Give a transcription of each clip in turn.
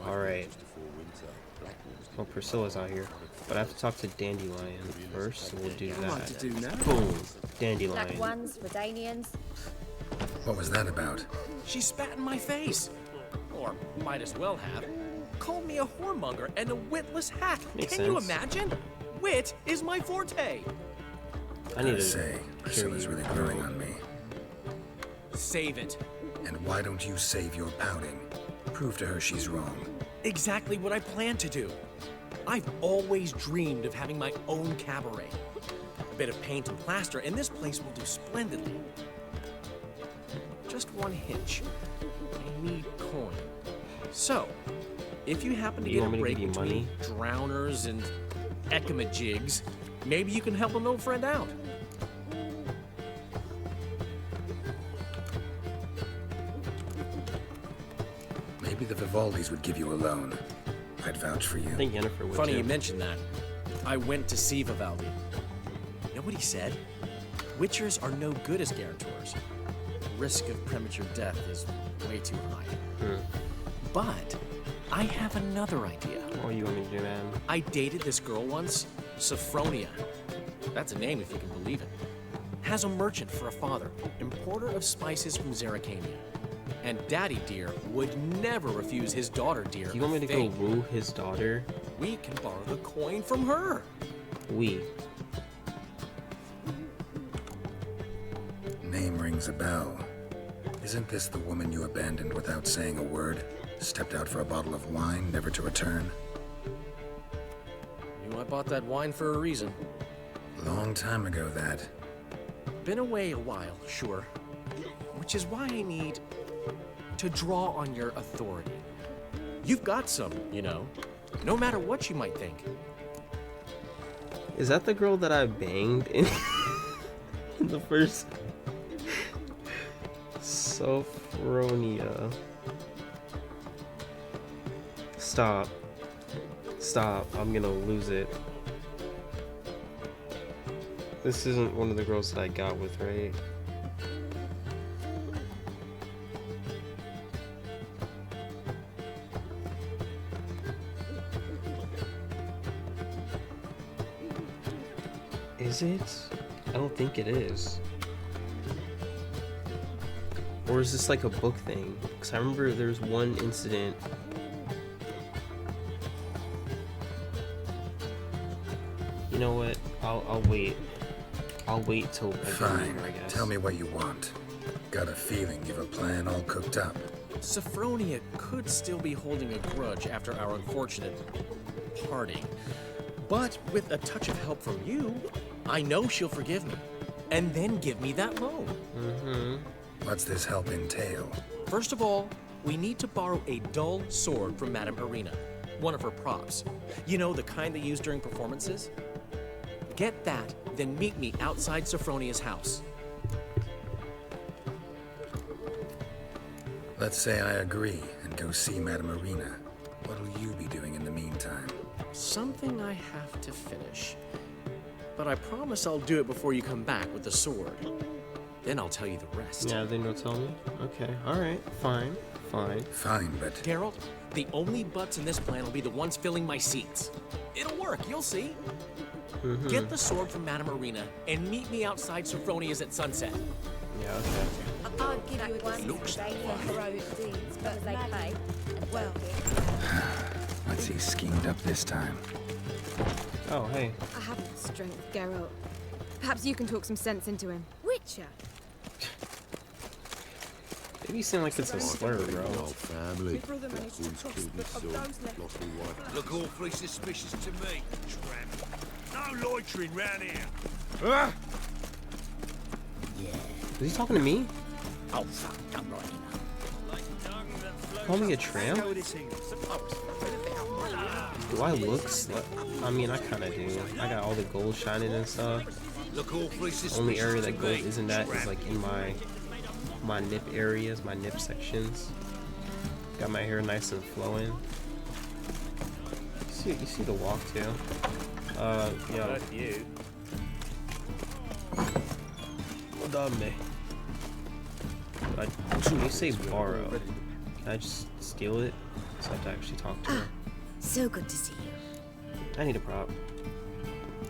Alright. Well, Priscilla's out here. But I have to talk to Dandelion first, so we'll do that. Boom! Dandelion. Black ones, Redanians. What was that about? She spat in my face. Or might as well have. Called me a whoremonger and a witless hack. Makes Can you sense. imagine? Wit is my forte. I need to say, Priscilla's really growing on me. Save it. And why don't you save your pouting? Prove to her she's wrong. Exactly what I plan to do. I've always dreamed of having my own cabaret. A bit of paint and plaster, and this place will do splendidly. Just one hitch. I need coin. So, if you happen to get a break between drowners and ekamajigs, maybe you can help an old friend out. Maybe the Vivaldis would give you a loan. I'd vouch for you. I think Yennefer would. Funny too. you mentioned that. I went to see Vivaldi. You know what he said? Witchers are no good as guarantors. The risk of premature death is way too high. But I have another idea. What do you want me to do, man? I dated this girl once, Sophronia. That's a name if you can believe it. Has a merchant for a father, importer of spices from Zerrikania. And Daddy Dear would never refuse his daughter Dear. You want me to go woo his daughter? We can borrow the coin from her. We. Name rings a bell. Isn't this the woman you abandoned without saying a word? Stepped out for a bottle of wine, never to return? I bought that wine for a reason. Long time ago, that. Been away a while, sure. Which is why I need to draw on your authority. You've got some, you know, no matter what you might think. Is that the girl that I banged in, in the first... Sophronia. Stop. Stop. I'm gonna lose it. This isn't one of the girls that I got with, right? Is it? I don't think it is. Or is this like a book thing? Because I remember there's one incident. You know what? I'll wait. I'll wait till I get Fine. here, I guess. Tell me what you want. Got a feeling you've a plan all cooked up. Sophronia could still be holding a grudge after our unfortunate parting. But with a touch of help from you, I know she'll forgive me. And then give me that loan. What's this help entail? First of all, we need to borrow a dull sword from Madame Irina, one of her props. You know, the kind they use during performances? Get that, then meet me outside Sophronia's house. Let's say I agree and go see Madame Irina. What'll you be doing in the meantime? Something I have to finish. But I promise I'll do it before you come back with the sword. Then I'll tell you the rest. Yeah, then you'll tell me? Okay, alright, fine, fine. Fine, but... Geralt, the only butts in this plan will be the ones filling my seats. It'll work, you'll see. Get the sword from Madame Irina and meet me outside Sophronia's at sunset. Yeah, okay. I'll give you one Redanian heroic deeds, but they pay. Well, What's he schemed up this time? Oh, hey. I haven't the strength, Geralt. Perhaps you can talk some sense into him. Witcher? Maybe you sound like it's a slur, bro. Family. Look awfully suspicious to me, tramp. No loitering round here. Is he talking to me? Oh, fuck, I'm right enough. Call me a tramp? Do I look I mean, I kind of do. I got all the gold shining and stuff. Look awfully suspicious. Only area that gold isn't at is like in my nip areas, my nip sections. Got my hair nice and flowing. You see the walk too. Yo. You. Madame. When you say borrow, Can I just steal it? So I have to actually talk to her. So good to see you. I need a prop.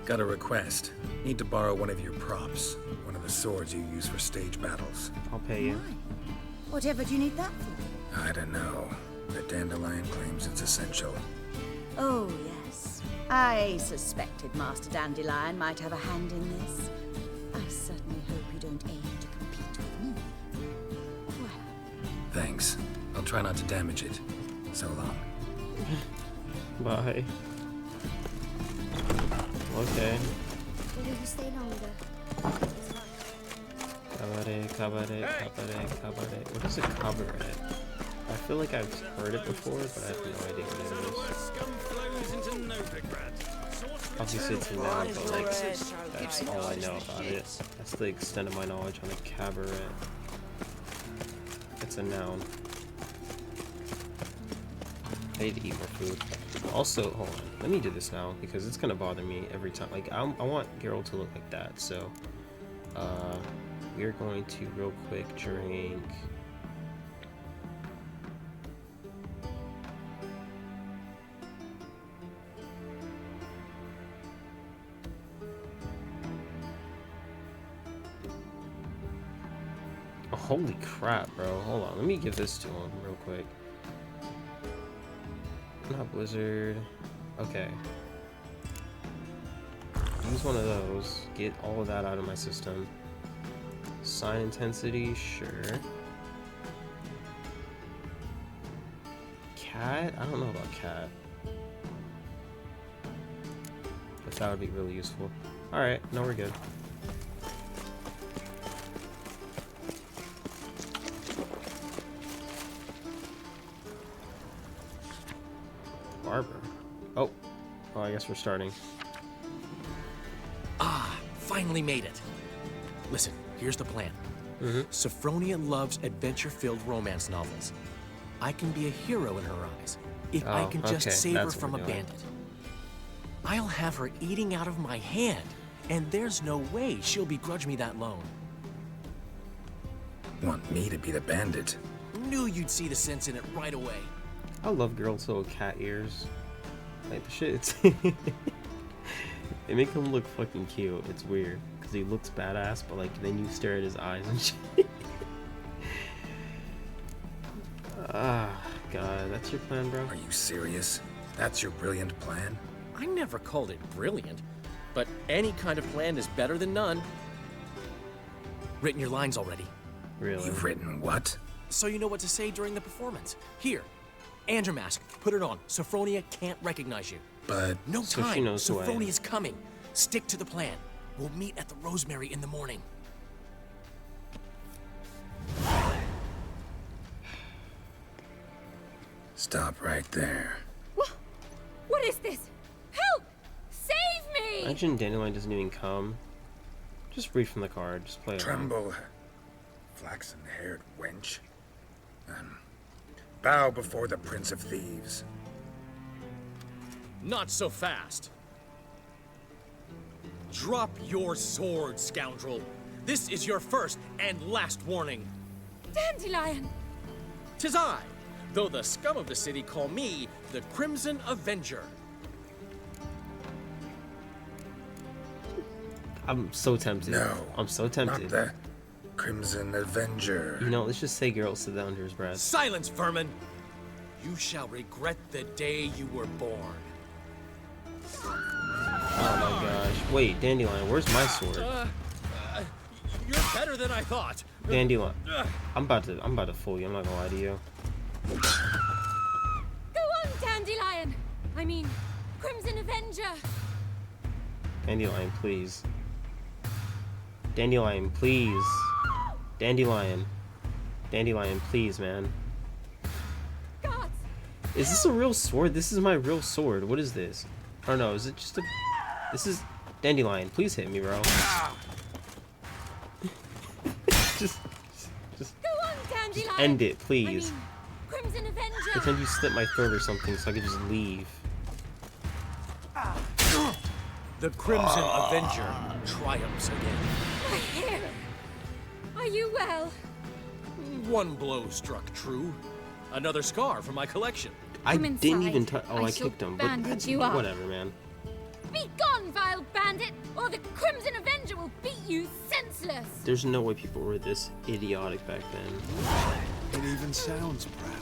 Got a request. Need to borrow one of your props. One of the swords you use for stage battles. I'll pay you. Whatever do you need that for? I don't know. The Dandelion claims it's essential. Oh, yes. I suspected Master Dandelion might have a hand in this. I certainly hope you don't aim to compete with me. Well, Thanks. I'll try not to damage it. So long. Bye. Okay. will you stay longer? Carbaret, Carbaret. What is a Carbaret? I feel like I've heard it before, but I have no idea what it is. Obviously it's a noun, but like, that's all I know about it. That's the extent of my knowledge on a cabaret. It's a noun. I need to eat more food. Also, hold on. Let me do this now, because it's gonna bother me every time. Like, I want Geralt to look like that, so... we're going to real quick drink... Oh, holy crap, bro. Hold on. Let me give this to him real quick. Not Blizzard. Okay. Use one of those. Get all of that out of my system. Sign intensity, sure. Cat? I don't know about cat. But that would be really useful. Alright, no, we're good. Barber. Oh, I guess we're starting. Ah, finally made it. Listen, here's the plan. Sophronia loves adventure-filled romance novels. I can be a hero in her eyes if I can just okay, save her that's what from we're a doing. bandit. I'll have her eating out of my hand, and there's no way she'll begrudge me that loan. Want me to be the bandit? Knew you'd see the sense in it right away. I love Geralt's little cat ears. Like the shit, it's they make him look fucking cute. It's weird because he looks badass, but like then you stare at his eyes and shit. Ah, God, that's your plan, bro? Are you serious? That's your brilliant plan? I never called it brilliant, but any kind of plan is better than none. Written your lines already, Really? You've written what? so you know what to say during the performance. Here, and your mask. Put it on. Sophronia can't recognize you. But No So she time. knows who I am. Sophronia's coming. Stick to the plan. We'll meet at the Rosemary in the morning. stop right there. What is this? Help! Save me! Imagine Dandelion doesn't even come. Just read from the card. Just play along. Tremble, flaxen-haired wench. Bow before the Prince of Thieves. Not so fast. Drop your sword, scoundrel. This is your first and last warning. Dandelion! 'Tis I, though the scum of the city call me the Crimson Avenger. I'm so tempted. No. I'm so Not tempted. the Crimson Avenger. You know, let's just say Geralt said that under his breath. Silence, vermin! You shall regret the day you were born. Oh my gosh. Wait, Dandelion, where's my sword? You're better than I thought. Dandelion. I'm about to fool you. I'm not gonna lie to you. Go on, Dandelion! I mean, Crimson Avenger! Dandelion, please. Dandelion, please. Dandelion. Dandelion, please, man. Gods! Is this a real sword? This is my real sword. What is this? Or no, is it just a... This is... Dandelion, please hit me, bro. just Go on, Dandelion! end it, I please. mean, Crimson Avenger! Pretend you slit my throat or something so I can just leave. The Crimson Avenger triumphs again. My hair! Are you well? One blow struck true. Another scar from my collection. I Come didn't inside. even touch. Oh, I shall kicked him. bandage But you up. whatever, man. Be gone, vile bandit, or the Crimson Avenger will beat you senseless. There's no way people were this idiotic back then. It even sounds proud.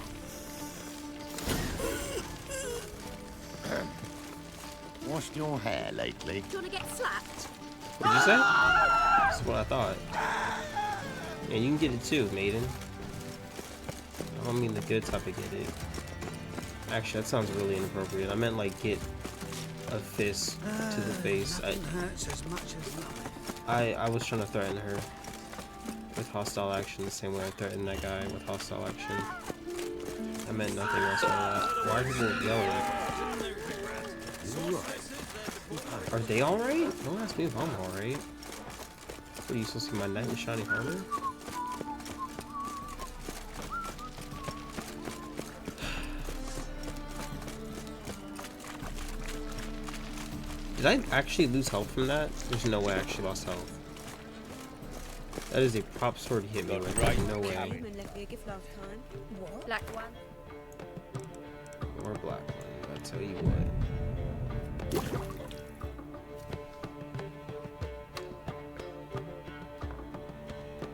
Washed your hair lately? Do you want to get slapped? What did you say? That's what I thought. Yeah, you can get it too, maiden. I don't mean the good type of get it. Actually, that sounds really inappropriate. I meant like get a fist to the face. Hurts as much as life. I was trying to threaten her with hostile action the same way I threatened that guy with hostile action. I meant nothing else by that. Why are people yelling at? Are they alright? Don't ask me if I'm alright. What, are you supposed to see my knight in shining armor? Did I actually lose health from that? There's no way I actually lost health. That is a prop sword hit me right there. No way. Left me a gift last time. What? Black one. Or black one. I'll tell you what.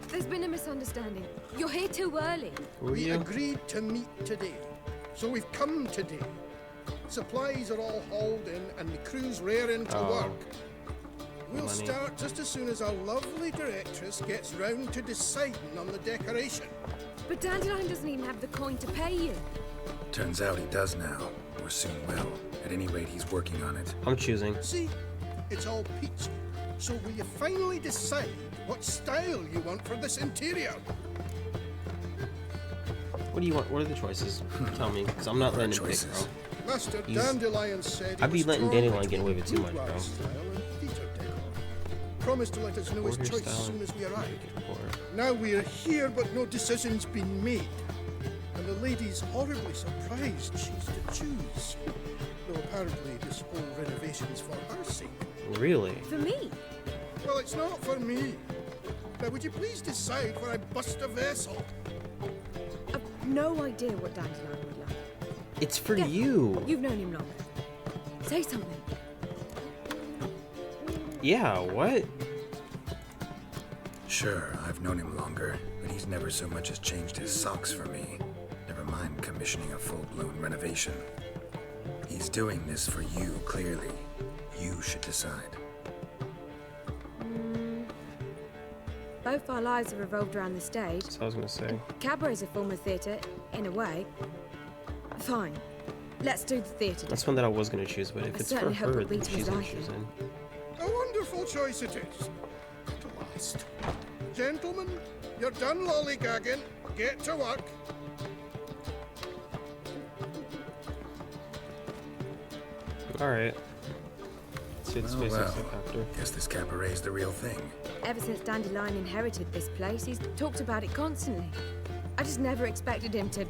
There's been a misunderstanding. You're here too early. Who are We you? agreed to meet today, so we've come today. Supplies are all hauled in and the crew's raring to Oh. work. We'll Money. start just as soon as our lovely directress gets round to deciding on the decoration. But Dandelion doesn't even have the coin to pay you. Turns out he does now, or soon will. At any rate, he's working on it. I'm choosing. See, it's all peachy. So will you finally decide what style you want for this interior? What do you want? What are the choices? Tell me, because I'm not letting him pick, Choices. bro. Master He's- Dandelion said he I'd be was letting torn Dandelion get away with too between much, bro. boudoir style and theatre decor. Promised to let us know his Order choice style as soon as we and arrive. decor. Now we're here, but no decision's been made. And the lady's horribly surprised she's to choose. Though apparently this whole renovation's for her sake. Really? For me. Well, it's not for me. Now, would you please decide where I bust a vessel? I've no idea what Dandelion would like. It's for Yeah. you. You've known him long. Say something. Yeah, what? Sure, I've known him longer, but he's never so much as changed his socks for me. Never mind commissioning a full-blown renovation. He's doing this for you, clearly. You should decide. Both our lives have revolved around the stage. That's what I was gonna say. Cabaret's a form of theatre, in a way. Fine. Let's do the theatre. That's one that I was gonna choose, but if I it's for certainly hope her, it'll then be to she's his not liking. choosing. A wonderful choice it is. At last. Gentlemen, you're done lollygagging. Get to work. Alright. Let's see what Well, space looks well. like after. Guess this cabaret's the real thing. Ever since Dandelion inherited this place, he's talked about it constantly. I just never expected him to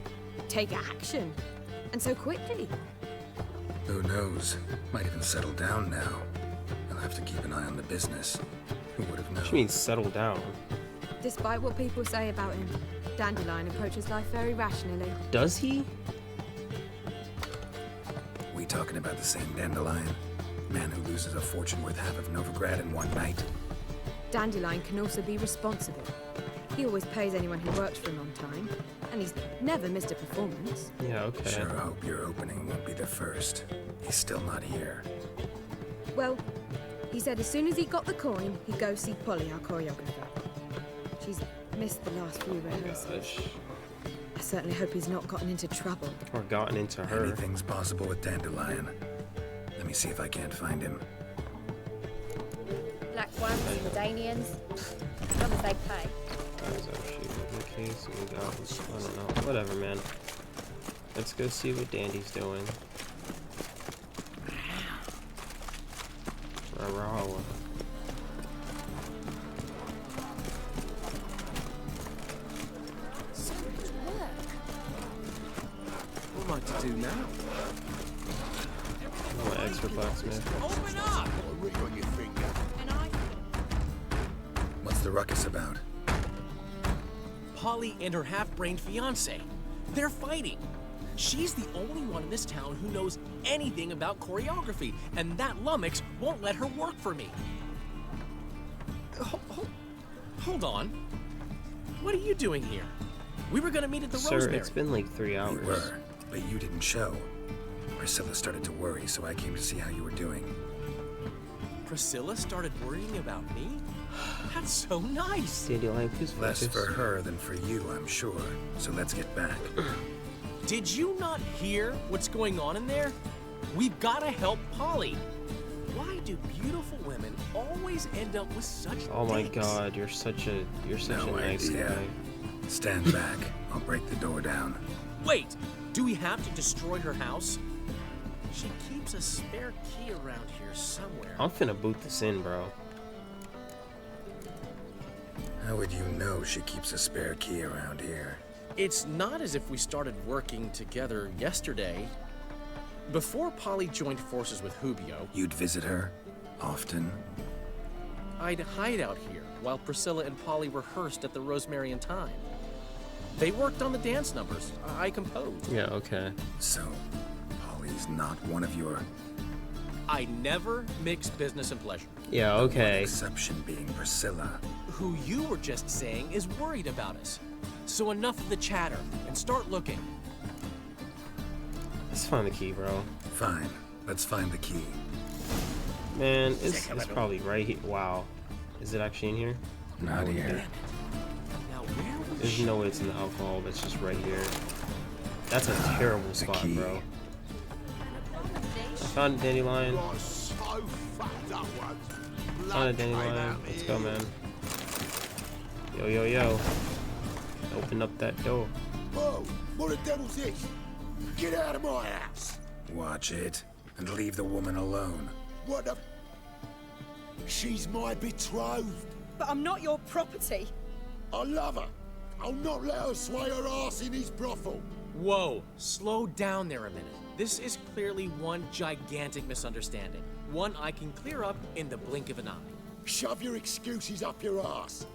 take action. And so quickly. Who knows? Might even settle down now. He'll have to keep an eye on the business. Who would have known? She means settle down. Despite what people say about him, Dandelion approaches life very rationally. Does he? We talking about the same Dandelion? Man who loses a fortune worth half of Novigrad in one night? Dandelion can also be responsible. He always pays anyone who works for him on time, and he's never missed a performance. Yeah, okay. Sure hope your opening won't be the first. He's still not here. Well, he said as soon as he got the coin, he'd go see Polly, our choreographer. She's missed the last few rehearsals. Gosh. I certainly hope he's not gotten into trouble. Or gotten into her. Anything's possible with Dandelion. Let me see if I can't find him. Black ones, Danians, as long as they pay. That was actually the case. We got, I don't know. Whatever, man. Let's go see what Dandy's doing. Raw. What am I to do now? I want extra blacksmith. Open up! A ring on your finger. What's the ruckus about? Polly and her half-brained fiance. They're fighting. She's the only one in this town who knows anything about choreography, and that lummox won't let her work for me. Hold on. What are you doing here? We were gonna meet at the Sir, Rosemary. it's been like 3 hours. We were, but you didn't show. Priscilla started to worry, so I came to see how you were doing. Priscilla started worrying about me? That's so nice. Dandelion, please Less focus. for her than for you, I'm sure. So let's get back. Did you not hear what's going on in there? We've gotta help Polly. Why do beautiful women always end up with such Oh my dicks? god, you're such a No nice idea. guy. Stand back. I'll break the door down. Wait, do we have to destroy her house? She keeps a spare key around here somewhere. I'm finna boot this in, bro. How would you know she keeps a spare key around here? It's not as if we started working together yesterday. Before Polly joined forces with Hubio, You'd visit her? Often? I'd hide out here while Priscilla and Polly rehearsed at the Rosemary and Thyme. They worked on the dance numbers. I composed. Yeah, okay. So, Polly's not one of your... I never mix business and pleasure. Yeah, One okay. exception being Priscilla. Who you were just saying is worried about us. So enough of the chatter and start looking. Let's find the key, bro. Fine. Let's find the key. Man, it's probably right here. Wow. Is it actually in here? Not here. Now where was There's she? no way it's in the alcohol. That's just right here. That's a terrible The spot, key. bro. I found a dandelion. Got so fucked up once. Found a Blood came dandelion. out Let's here. go, man. Yo, yo, yo. Open up that door. Whoa, what the devil's this? Get out of my house. Watch it, and leave the woman alone. What the... She's my betrothed. But I'm not your property. I love her. I'll not let her sway her ass in his brothel. Whoa, slow down there a minute. This is clearly one gigantic misunderstanding. One I can clear up in the blink of an eye. Shove your excuses up your ass.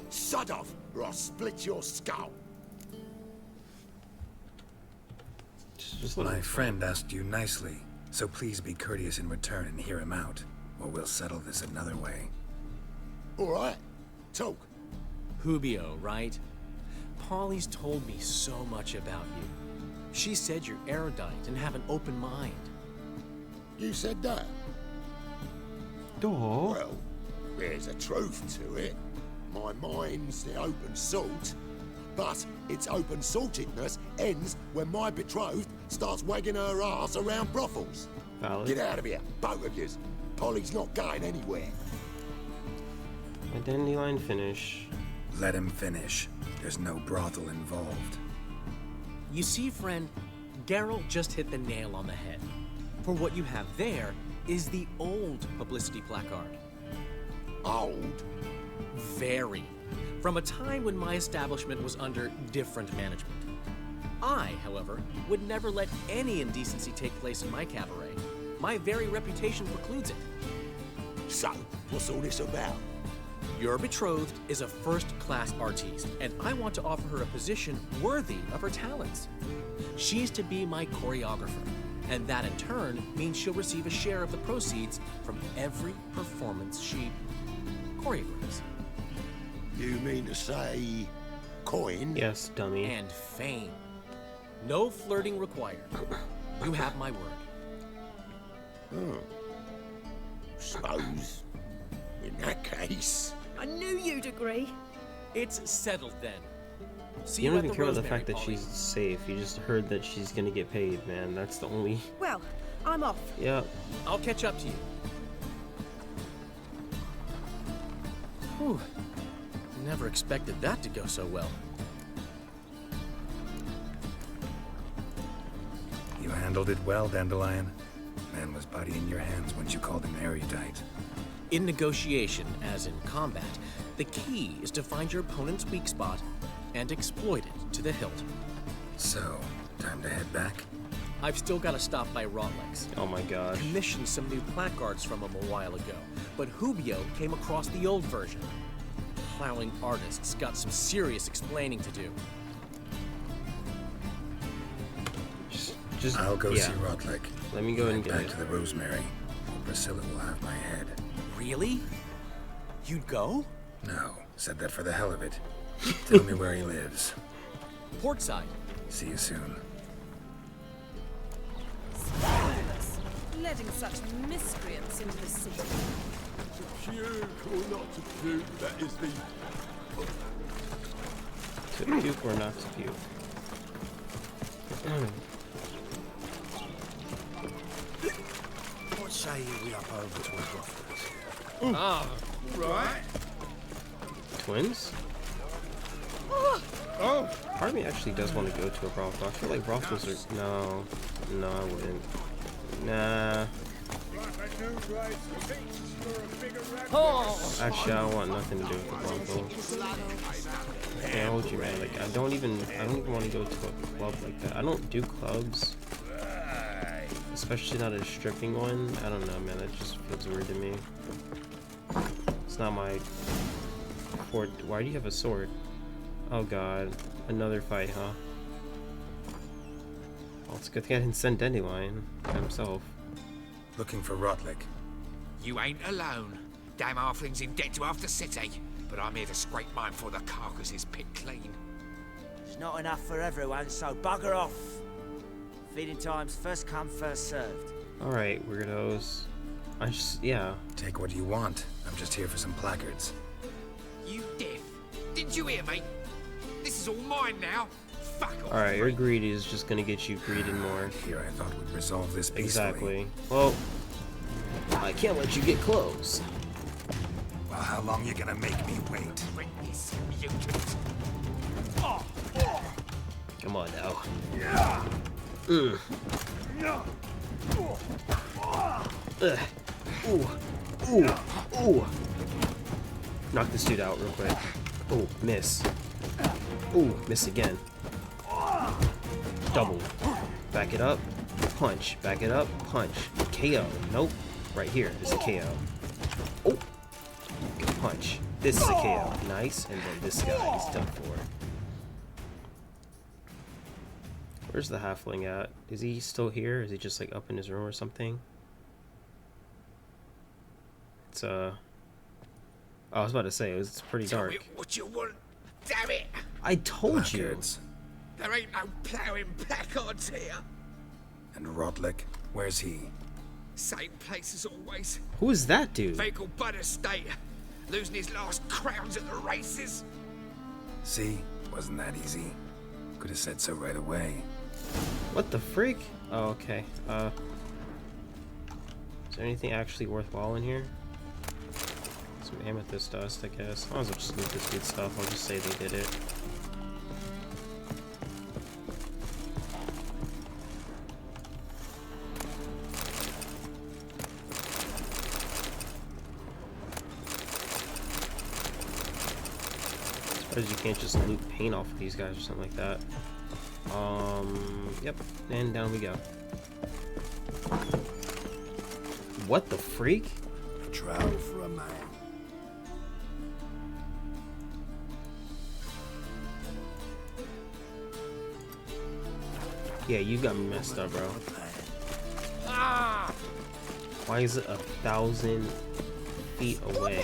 Sod off, or I'll split your skull. Just My friend asked you nicely, so please be courteous in return and hear him out, or we'll settle this another way. All right, talk. Hubio, right? Polly's told me so much about you. She said you're erudite and have an open mind. You said that? door. Well, there's a truth to it. My mind's the open salt, but its open saltedness ends when my betrothed starts wagging her ass around brothels. Valid. Get out of here, both of yous. Polly's not going anywhere. A dandelion finish. Let him finish. There's no brothel involved. You see, friend, Geralt just hit the nail on the head. For what you have there is the old publicity placard. Old? Very. From a time when my establishment was under different management. I, however, would never let any indecency take place in my cabaret. My very reputation precludes it. So, what's all this about? Your betrothed is a first-class artiste, and I want to offer her a position worthy of her talents. She's to be my choreographer, and that in turn means she'll receive a share of the proceeds from every performance she choreographs. You mean to say... coin? Yes, dummy. And fame. No flirting required. You have my word. Suppose... in that case... I knew you'd agree. It's settled then. See You you don't at even the care about the Rosemary, fact that Polly. she's safe. You just heard that she's gonna get paid, man. That's the only. Well, I'm off. Yeah. I'll catch up to you. Whew. Never expected that to go so well. You handled it well, Dandelion. Man was body in your hands once you called him erudite. In negotiation, as in combat, the key is to find your opponent's weak spot and exploit it to the hilt. So, time to head back? I've still got to stop by Rotlex. Oh my gosh. Commissioned some new placards from him a while ago, but Hubio came across the old version. Plowing artists got some serious explaining to do. Just I'll go yeah. see Rotlick. Let me go ahead and get back it. to the Rosemary. Priscilla will have my head. Really? You'd go? No, said that for the hell of it. Tell me where he lives. Portside. See you soon. Letting such miscreants into the city. To puke or not to puke, that is the... To puke or not to puke? What say you we up over to his brothels? Ah, right. Twins? Oh, Part of me actually does want to go to a brothel. I feel like brothels are... No, I wouldn't. Nah. Actually, I don't want nothing to do with the brothel. I told you, man. Like, I don't even want to go to a club like that. I don't do clubs. Especially not a stripping one. I don't know, man. That just feels weird to me. It's not my fort. Why do you have a sword? Oh god. Another fight, huh? Well, it's a good thing I didn't send Dandelion by himself. Looking for Rotlick. You ain't alone. Damn halfling's in debt to half the city. But I'm here to scrape mine before the carcass is picked clean. There's not enough for everyone, so bugger off. Feeding time's first come, first served. Alright, weirdos. Yeah. Take what you want. I'm just here for some placards. You deaf. Didn't you hear me? This is all mine now. Fuck off. Alright, your greed is just gonna get you greeded more. Here I thought we'd resolve this peacefully. Exactly. Well, I can't let you get close. Well, how long you gonna make me wait? Drink this, mutant. Come on now. Ooh. Knock this dude out real quick. Ooh, miss. Ooh, miss again. Double. Back it up. Punch. Back it up. Punch. KO. Nope. Right here is a KO. Oh. Good punch. This is a KO. Nice. And then this guy is done for. Where's the halfling at? Is he still here? Is he just like up in his room or something? It's I was about to say it's pretty dark. Tell me what you want. Damn it! I told you. Placards. There ain't no ploughing placards here. And Rotlick, where's he? Same place as always. Who is that dude? Vehicle Bud Estate. Losing his last crowns at the races. See? Wasn't that easy? Could have said so right away. What the freak? Oh, okay. Is there anything actually worthwhile in here? Some amethyst dust, I guess. I might as well just loot this good stuff. I'll just say they did it. Suppose you can't just loot paint off of these guys or something like that. Yep, and down we go. What the freak? A trial for a man. Yeah, you got me messed up, bro. Ah! Why is it 1,000 feet away?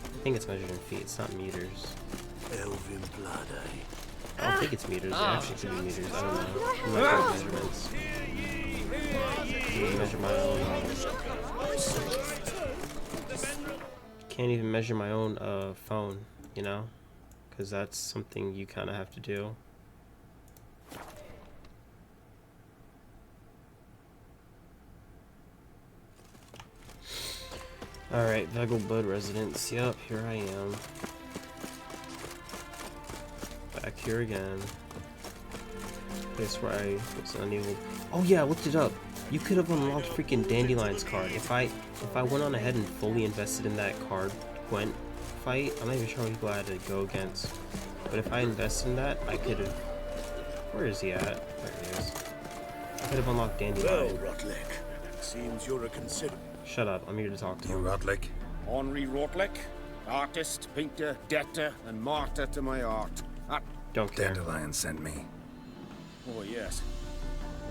I think it's measured in feet, it's not meters. Elven blood, eh? I don't think it's meters, it actually could be meters, I don't know. I'm not good at measurements. Can't measure my own, can't even measure my own phone, you know? Because that's something you kind of have to do. Alright, Vegelbud residence. Yep, here I am. Back here again. Place where I was unable. Oh yeah, I looked it up. You could have unlocked freaking Dandelion's card. If I went on ahead and fully invested in that card Gwent fight, I'm not even sure how many people I had to go against. But if I invested in that, I could have. Where is he at? There he is. I could have unlocked Dandelion. Well, Rotlick, seems you're a consider. Shut up, I'm here to talk to You him. Rotlick? Henri Rotlick, artist, painter, debtor, and martyr to my art. Don't care. Dandelion sent me. Oh, yes.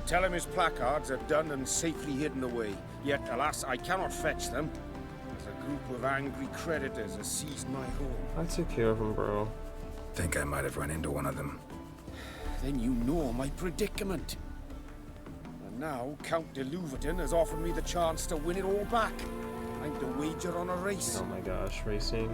Tell him his placards are done and safely hidden away. Yet, alas, I cannot fetch them. As a group of angry creditors has seized my home. I took care of him, bro. Think I might have run into one of them. Then you know my predicament. And now Count de Louverton has offered me the chance to win it all back. I'm to wager on a race. Oh my gosh, racing.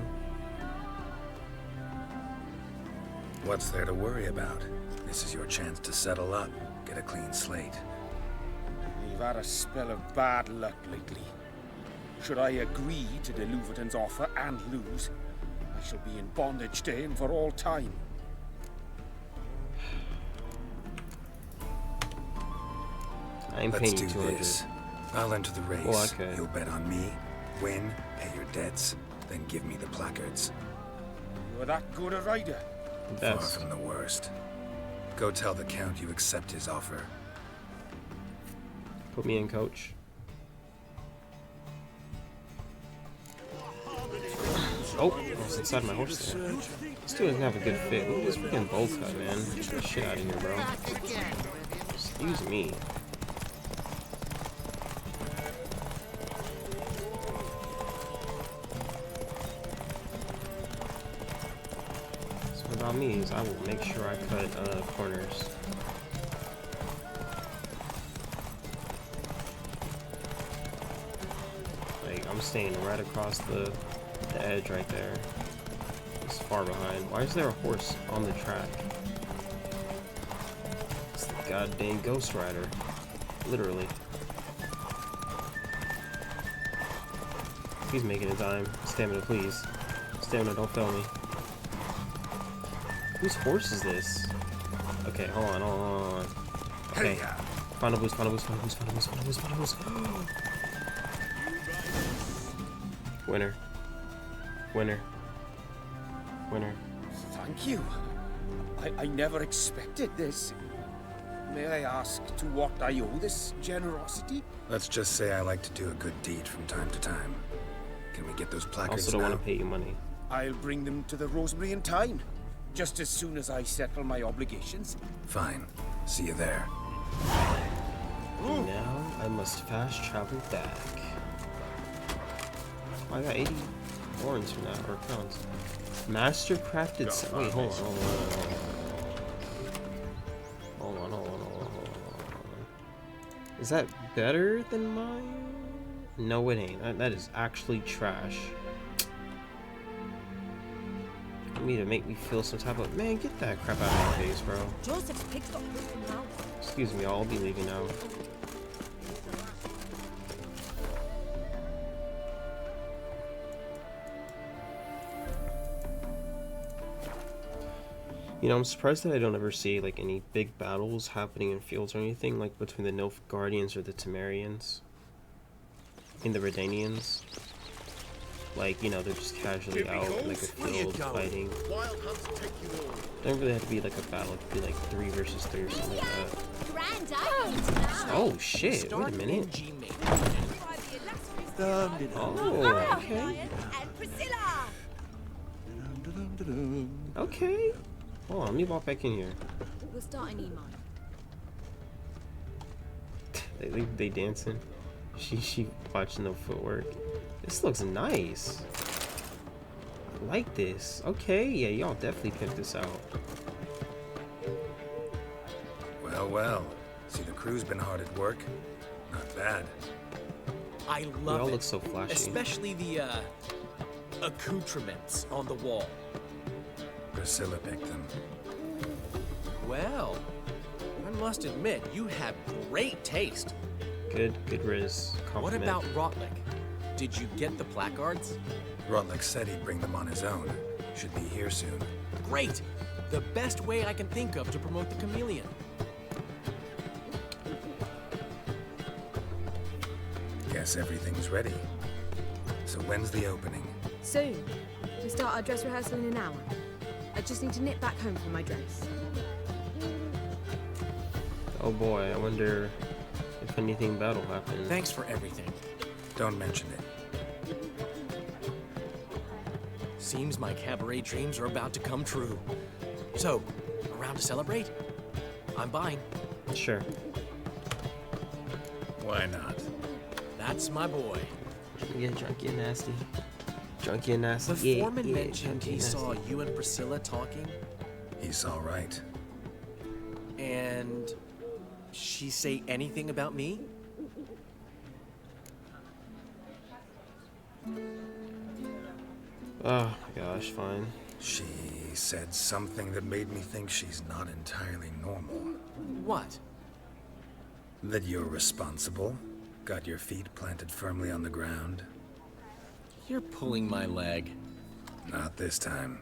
What's there to worry about? This is your chance to settle up, get a clean slate. We've had a spell of bad luck lately. Should I agree to de Louverton's offer and lose, I shall be in bondage to him for all time. I ain't Let's paying do you 200. this. I'll enter the race. Well, okay. You'll bet on me, win, pay your debts, then give me the placards. You're that good a rider? Far from the worst. Go tell the Count you accept his offer. Put me in, coach. Oh, I was inside my horse there. This dude doesn't have a good fit. Look at this freaking bowl cut, man. Get the shit out of here, bro. Excuse me. So what about me is I will make sure I cut corners. Like, I'm staying right across the edge right there. It's far behind. Why is there a horse on the track? It's the goddamn Ghost Rider. Literally. He's making a dime. Stamina, please. Stamina, don't fail me. Whose horse is this? Okay, hold on. Okay. Final boost. Winner. Thank you. I never expected this. May I ask to what I owe this generosity? Let's just say I like to do a good deed from time to time. Can we get those I placards also don't now? want to pay you money. I'll bring them to the Rosemary in time, just as soon as I settle my obligations. Fine. See you there. Now I must fast travel back. I got 80 warrants from that, or pounds. Master crafted. Wait, hold on. Is that better than mine? No, it ain't. That is actually trash. You need to make me feel some type of man. Get that crap out of my face, bro. Joseph's pigs got proof from now. Excuse me, I'll be leaving now. You know, I'm surprised that I don't ever see like any big battles happening in fields or anything, like between the Nilfgaardians or the Temerians. In the REDengians. Like, you know, they're just casually out in like a field fighting. Don't really have to be like a battle, it could be like 3 versus 3 or something like that. Oh shit, wait a minute. Oh, okay. Okay. Hold on, let me walk back in here. We'll start an email. They dancing. She watching the footwork. This looks nice. I like this. Okay, yeah, y'all definitely pick this out. Well. See, the crew's been hard at work. Not bad. I They love all it. look so flashy. Especially the accoutrements on the wall. Priscilla picked them. Well, I must admit, you have great taste. Good riz. What Compliment. about Rotlick? Did you get the placards? Rotlick said he'd bring them on his own. Should be here soon. Great! The best way I can think of to promote the chameleon. Guess everything's ready. So when's the opening? Soon. We start our dress rehearsal in an hour. I just need to nip back home for my dress. Oh boy, I wonder if anything bad will happen. Thanks for everything. Don't mention it. Seems my cabaret dreams are about to come true. So, around to celebrate? I'm buying. Sure. Why not? That's my boy. Yeah, drunky and nasty. Drunky and nasty. The Yeah, foreman yeah, mentioned drunky he and saw nasty. you and Priscilla talking, He's all right. and she say anything about me? Oh my gosh, fine. She said something that made me think she's not entirely normal. What? That you're responsible, got your feet planted firmly on the ground. You're pulling my leg. Not this time.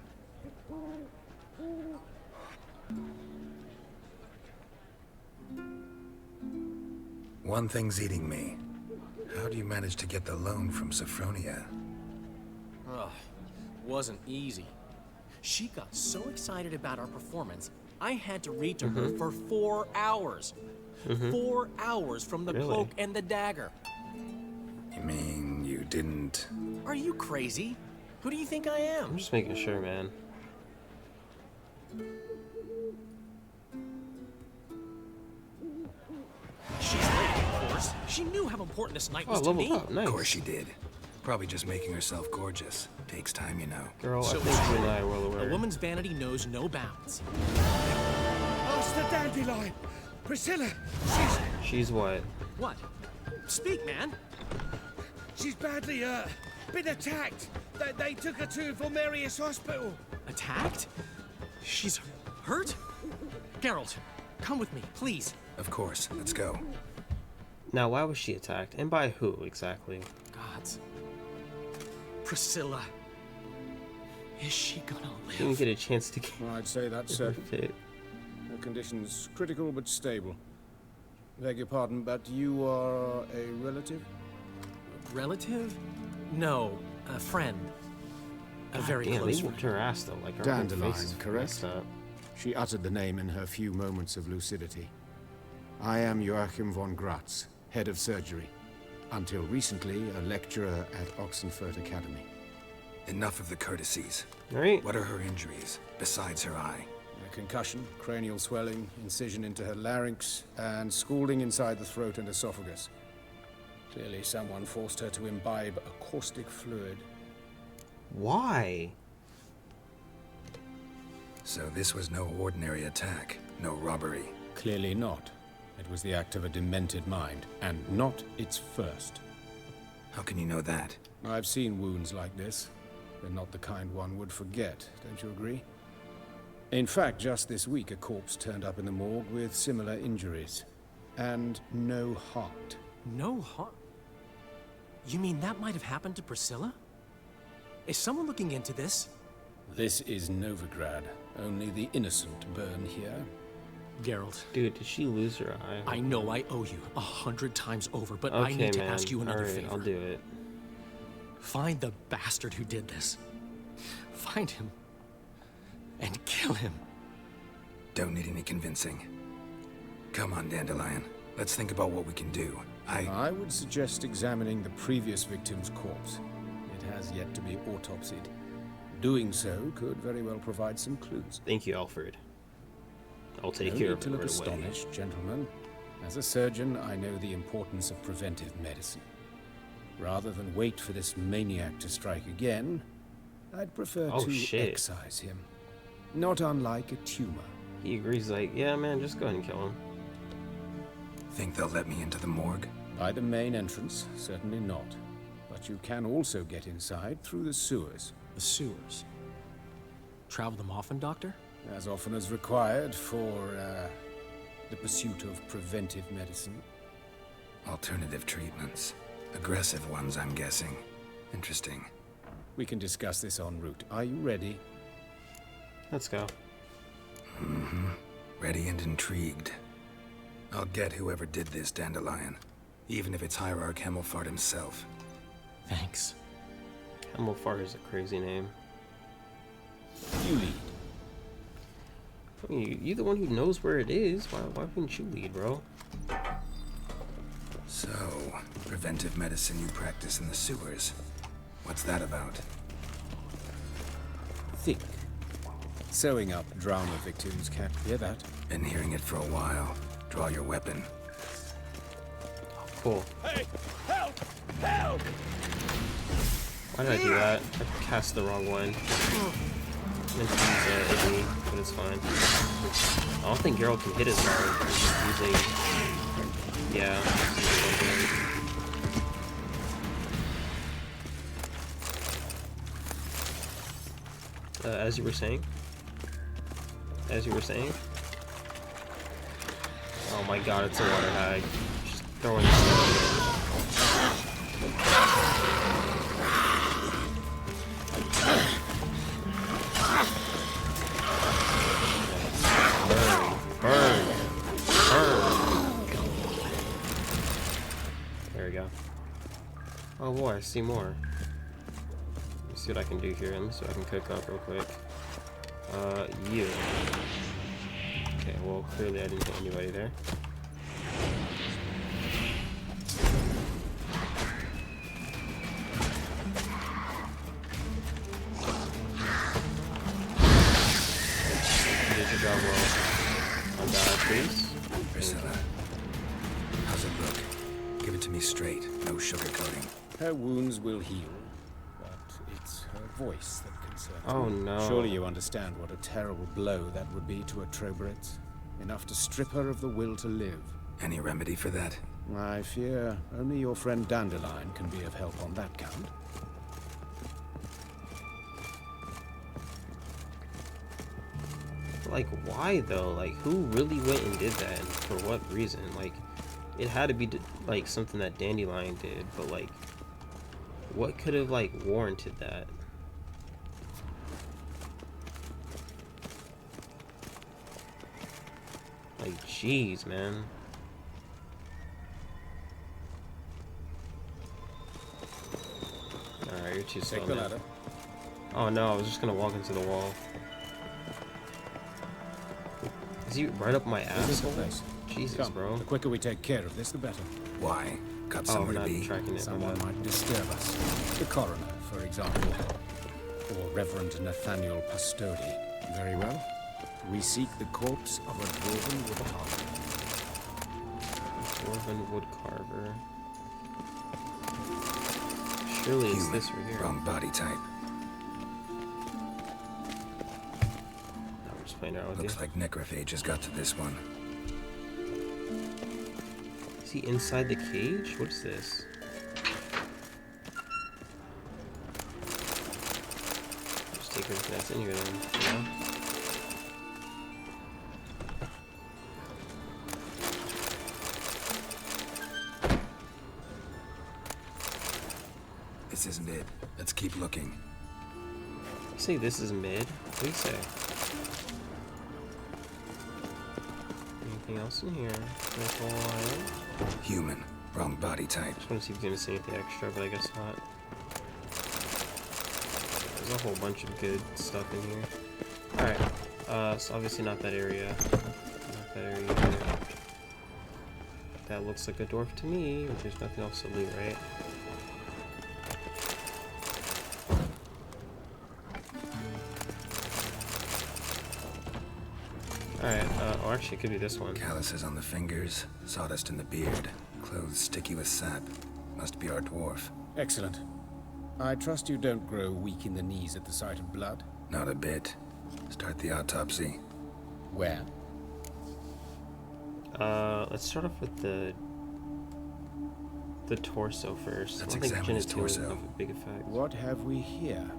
One thing's eating me. How do you manage to get the loan from Sophronia? Ugh, wasn't easy. She got so excited about our performance, I had to read to her for 4 hours. 4 hours from the Really? cloak and the dagger. You mean you didn't... Are you crazy? Who do you think I am? I'm just making sure, man. She's late, of course. She knew how important this night was Oh, to level me. up, nice. Of course she did. Probably just making herself gorgeous. Takes time, you know. Girl, So I think you and I are well aware. A woman's vanity knows no bounds. Master Dandelion! Priscilla! She's what? What? Speak, man. She's badly, been attacked. They took her to Vulmerius Hospital. Attacked? She's hurt? Geralt, come with me, please. Of course. Let's go. Now, why was she attacked? And by who, exactly? Gods. Priscilla. Is she gonna live? Didn't get a chance to get I'd say that's certain. fit. Her condition's critical but stable. Beg your pardon, but you are a relative? Relative? No, a friend. A very Damn, close they friend. whooped her ass, though. Like, her Dandelion, face is correct? messed up. She uttered the name in her few moments of lucidity. I am Joachim von Gratz, head of surgery. Until recently, a lecturer at Oxenfurt Academy. Enough of the courtesies. Right? What are her injuries, besides her eye? A concussion, cranial swelling, incision into her larynx, and scalding inside the throat and esophagus. Clearly someone forced her to imbibe a caustic fluid. Why? So this was no ordinary attack, no robbery. Clearly not. It was the act of a demented mind, and not its first. How can you know that? I've seen wounds like this. They're not the kind one would forget, don't you agree? In fact, just this week, a corpse turned up in the morgue with similar injuries. And no heart. No heart? You mean that might have happened to Priscilla? Is someone looking into this? This is Novigrad. Only the innocent burn here. Geralt. Dude, did she lose her eye? I know I owe you 100 times over, but Okay, I need to man. ask you another All right, favor. I'll do it. Find the bastard who did this. Find him. And kill him. Don't need any convincing. Come on, Dandelion. Let's think about what we can do. I would suggest examining the previous victim's corpse. It has yet to be autopsied. Doing so could very well provide some clues. Thank you, Alfred. I'll take No care need of to it look right away. astonished, gentlemen. As a surgeon, I know the importance of preventive medicine. Rather than wait for this maniac to strike again, I'd prefer Oh, to shit. excise him. Not unlike a tumor. He agrees, like, yeah, man, just go ahead and kill him. Think they'll let me into the morgue? By the main entrance, certainly not. But you can also get inside through the sewers. The sewers. Travel them often, Doctor? As often as required for, the pursuit of preventive medicine. Alternative treatments. Aggressive ones, I'm guessing. Interesting. We can discuss this en route. Are you ready? Let's go. Mm-hmm. Ready and intrigued. I'll get whoever did this, Dandelion. Even if it's Hierarch Hemmelfart himself. Thanks. Hemmelfart is a crazy name. You lead. I mean, you're the one who knows where it is. Why wouldn't you lead, bro? So, preventive medicine you practice in the sewers. What's that about? Think. Sewing up drama victims, can't hear that. Been hearing it for a while. Draw your weapon. Cool. Hey! Help! Help! Why did I do that? I cast the wrong one. Meant to use Igni, but it's fine. I don't think Geralt can hit as hard. He's using... Yeah. As you were saying? As you were saying? Oh my god, it's a water hag. Just throwing There we go. Oh boy, I see more. Let's see what I can do here. Let me see what I can cook up real quick. You. Okay, well, clearly I didn't hit anybody there. You did your job well. On that, please. Priscilla, how's it look? Give it to me straight, no sugarcoating. Her wounds will heal, but it's her voice that concerns me. Oh no. Surely you understand what a terrible blow that would be to a Troberet. Enough to strip her of the will to live. Any remedy for that? I fear only your friend Dandelion can be of help on that count. Like, why though? Like, who really went and did that, and for what reason? Like, it had to be like something that Dandelion did, but like, what could have like warranted that? Like, jeez, man. Alright, you're too slow. Take the ladder. Oh no, I was just gonna walk into the wall. Is he right up my ass? Jesus, Come, bro. the quicker we take care of this, the better. Why? Got Oh, somewhere I'm to not be? tracking it. Someone might disturb us. The coroner, for example. Or Reverend Nathaniel Pastodi. Very well. We seek the corpse of a dwarven woodcarver. Dwarven woodcarver. Surely it's this right here. Wrong body type. I'm just playing around with Looks you. like necrophages got to this one. Is he inside the cage? What is this? Just take everything that's in here then, you know? This isn't it. Let's keep looking. You say this is mid? What do you say? Anything else in here? Human. Wrong body type. Just want to see if he's gonna say anything extra, but I guess not. There's a whole bunch of good stuff in here. Alright. So obviously not that area. Not that area either. That looks like a dwarf to me, but there's nothing else to loot, right? Alright, oh actually it could be this one. Calluses on the fingers, sawdust in the beard, clothes sticky with sap. Must be our dwarf. Excellent. I trust you don't grow weak in the knees at the sight of blood. Not a bit. Start the autopsy. Where? Let's start off with the torso first. Let's I don't think examine his genitalia would torso. have a big effect. What have we here?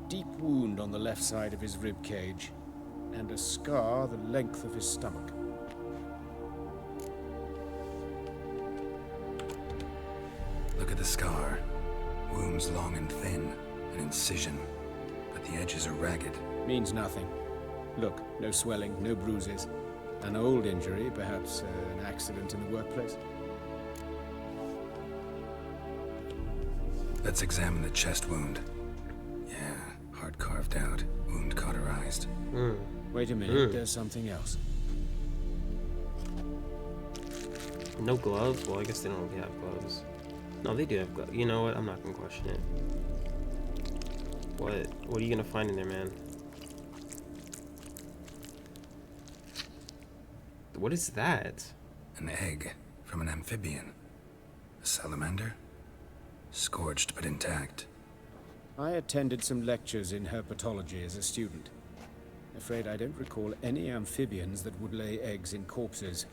Deep wound on the left side of his rib cage, and a scar the length of his stomach. Look at the scar. Wounds long and thin. An incision. But the edges are ragged. Means nothing. Look, no swelling, no bruises. An old injury, perhaps an accident in the workplace. Let's examine the chest wound. Yeah, heart carved out. Wound cauterized. Wait a minute, there's something else. No gloves? Well, I guess they don't really have gloves. No, they do have gloves. You know what? I'm not gonna question it. What are you gonna find in there, man? What is that? An egg from an amphibian. A salamander? Scorched but intact. I attended some lectures in herpetology as a student. Afraid I don't recall any amphibians that would lay eggs in corpses.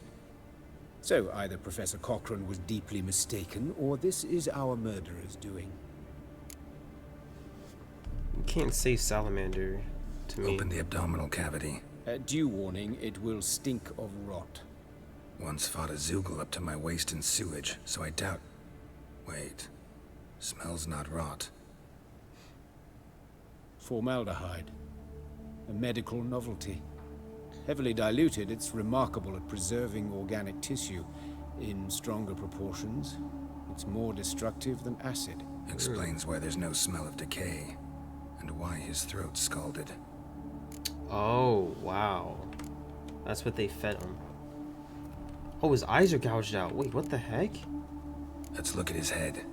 So either Professor Cochrane was deeply mistaken, or this is our murderer's doing. You can't say salamander to me. Open the abdominal cavity. Due warning, it will stink of rot. Once fought a Zoogle up to my waist in sewage, so I doubt... Wait. Smells not rot. Formaldehyde. A medical novelty. Heavily diluted, it's remarkable at preserving organic tissue. In stronger proportions, it's more destructive than acid. Explains why there's no smell of decay, and why his throat's scalded. Oh, wow. That's what they fed him. Oh, his eyes are gouged out. Wait, what the heck? Let's look at his head.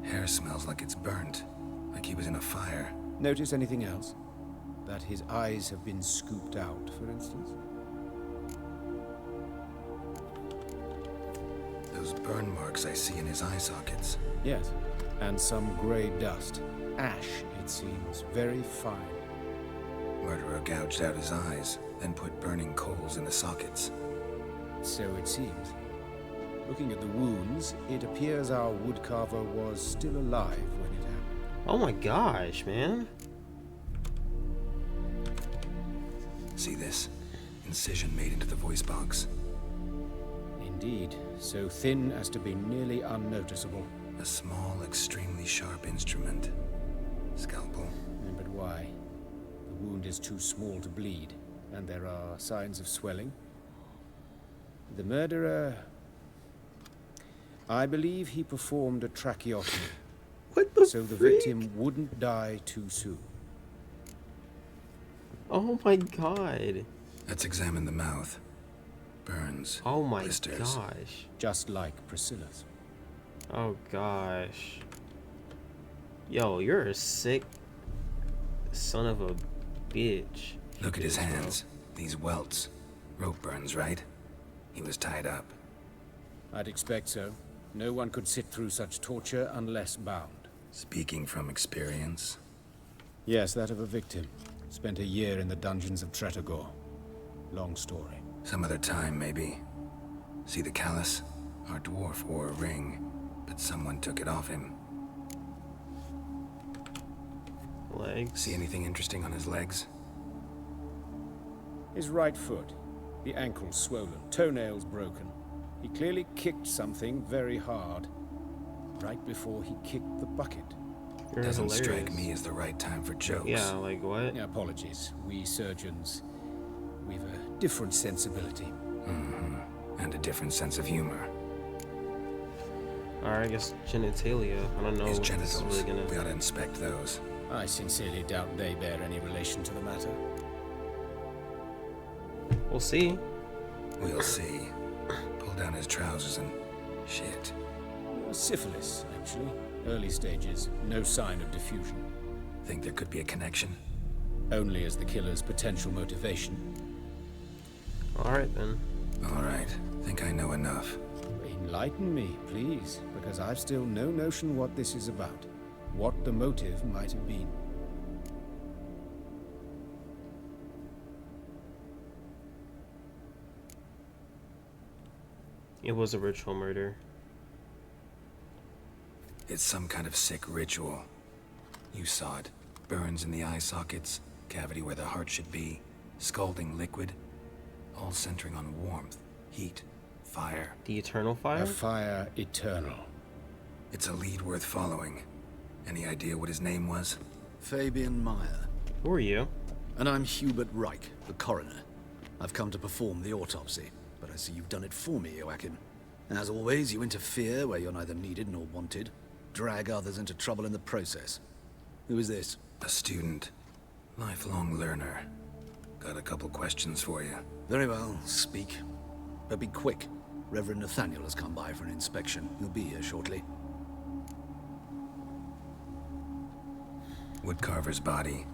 Hair smells like it's burnt, like he was in a fire. Notice anything else? That his eyes have been scooped out, for instance? Those burn marks I see in his eye sockets. Yes, and some grey dust. Ash, it seems. Very fine. Murderer gouged out his eyes, then put burning coals in the sockets. So it seems. Looking at the wounds, it appears our woodcarver was still alive when it happened. Oh my gosh, man. See this? Incision made into the voice box. Indeed, so thin as to be nearly unnoticeable. A small, extremely sharp instrument. Scalpel. But why? The wound is too small to bleed, and there are signs of swelling. The murderer... I believe he performed a tracheotomy. What the So the freak? victim wouldn't die too soon. Oh my god. Let's examine the mouth. Burns. Oh my blisters. gosh. Just like Priscilla's. Oh gosh. Yo, you're a sick son of a bitch. Look at his hands. These welts. Rope burns, right? He was tied up. I'd expect so. No one could sit through such torture unless bound. Speaking from experience. Yes, that of a victim. Spent a year in the dungeons of Tretogor. Long story. Some other time, maybe. See the callus? Our dwarf wore a ring, but someone took it off him. Legs. See anything interesting on his legs? His right foot. The ankle swollen, toenails broken. He clearly kicked something very hard. Right before he kicked the bucket. You're Doesn't hilarious. strike me as the right time for jokes. Yeah, like what? Yeah, apologies. We surgeons, we've a different sensibility. Mm-hmm. And a different sense of humor. Alright, I guess genitalia. I don't know His if this genitals. is really gonna... We ought to inspect those. I sincerely doubt they bear any relation to the matter. We'll see. We'll see. Pull down his trousers and... shit. Syphilis, actually. Early stages. No sign of diffusion. Think there could be a connection? Only as the killer's potential motivation. Alright then. Alright. Think I know enough. Enlighten me, please, because I've still no notion what this is about. What the motive might have been. It was a ritual murder. It's some kind of sick ritual. You saw it. Burns in the eye sockets, cavity where the heart should be, scalding liquid, all centering on warmth, heat, fire. The eternal fire? A fire eternal. It's a lead worth following. Any idea what his name was? Fabian Meyer. Who are you? And I'm Hubert Reich, the coroner. I've come to perform the autopsy, but I see you've done it for me, Joachim. As always, you interfere where you're neither needed nor wanted. Drag others into trouble in the process. Who is this? A student. Lifelong learner. Got a couple questions for you. Very well, speak. But be quick. Reverend Nathaniel has come by for an inspection. He'll be here shortly. Woodcarver's body.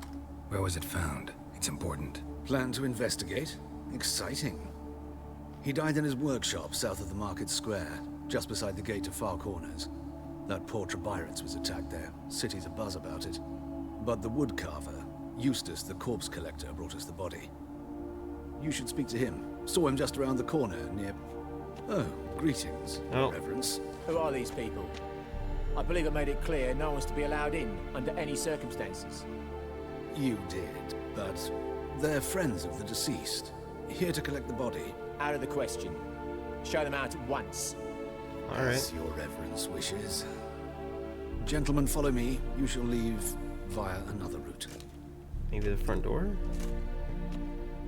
Where was it found? It's important. Plan to investigate? Exciting. He died in his workshop south of the market square, just beside the gate to Far Corners. That poor Trebyritz was attacked there. City's abuzz about it. But the woodcarver, Eustace the corpse collector, brought us the body. You should speak to him. Saw him just around the corner near... Oh, greetings, Your Reverence. Who are these people? I believe I made it clear no one's to be allowed in under any circumstances. You did, but they're friends of the deceased. Here to collect the body. Out of the question. Show them out at once. As Your Reverence wishes. Gentlemen, follow me. You shall leave via another route. Maybe the front door?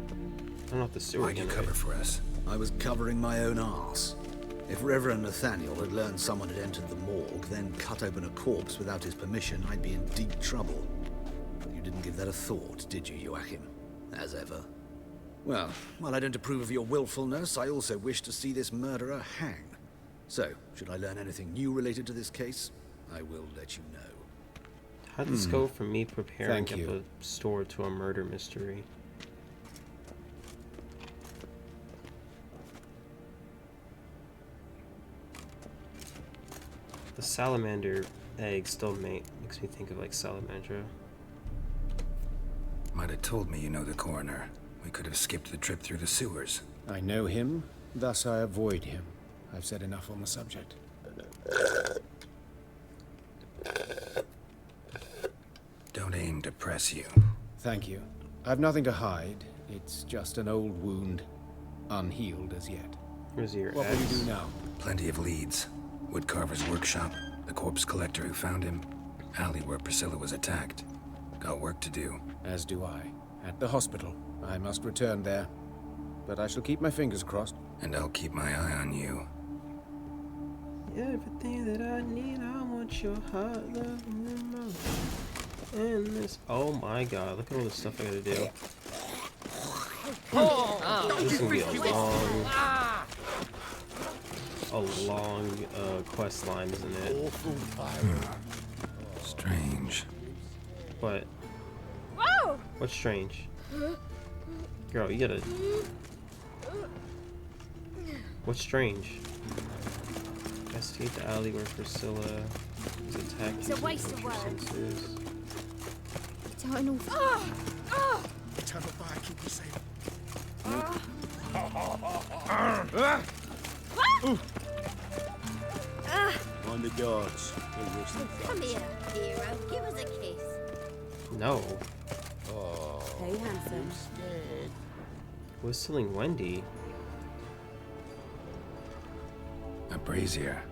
I don't know if the sewer. Why'd you cover for us? I was covering my own arse. If Reverend Nathaniel had learned someone had entered the morgue, then cut open a corpse without his permission, I'd be in deep trouble. You didn't give that a thought, did you, Joachim? As ever. Well, while I don't approve of your willfulness, I also wish to see this murderer hang. So, should I learn anything new related to this case, I will let you know. How'd this go from me preparing up a store to a murder mystery? The salamander egg still makes me think of like salamandra. Might have told me you know the coroner. We could have skipped the trip through the sewers. I know him, thus I avoid him. I've said enough on the subject. Don't aim to press you. Thank you. I've nothing to hide. It's just an old wound, unhealed as yet. Where's your What will you do now? Plenty of leads. Woodcarver's workshop, the corpse collector who found him, alley where Priscilla was attacked. Got work to do. As do I. At the hospital. I must return there. But I shall keep my fingers crossed. And I'll keep my eye on you. Everything that I need, I want your heart, love, and emotion. And this. Oh my god, look at all the stuff I gotta do. This is gonna be a long quest line, isn't it? Strange. What? Whoa! What's strange? Girl, you gotta... What's strange? Investigate the alley where Priscilla was attacked. It's a waste of words. Eternal. Eternal fire, keep you safe. On the guards. Come here, hero. Give us a kiss. No. Hey, handsome. Whistling Wendy. A brazier.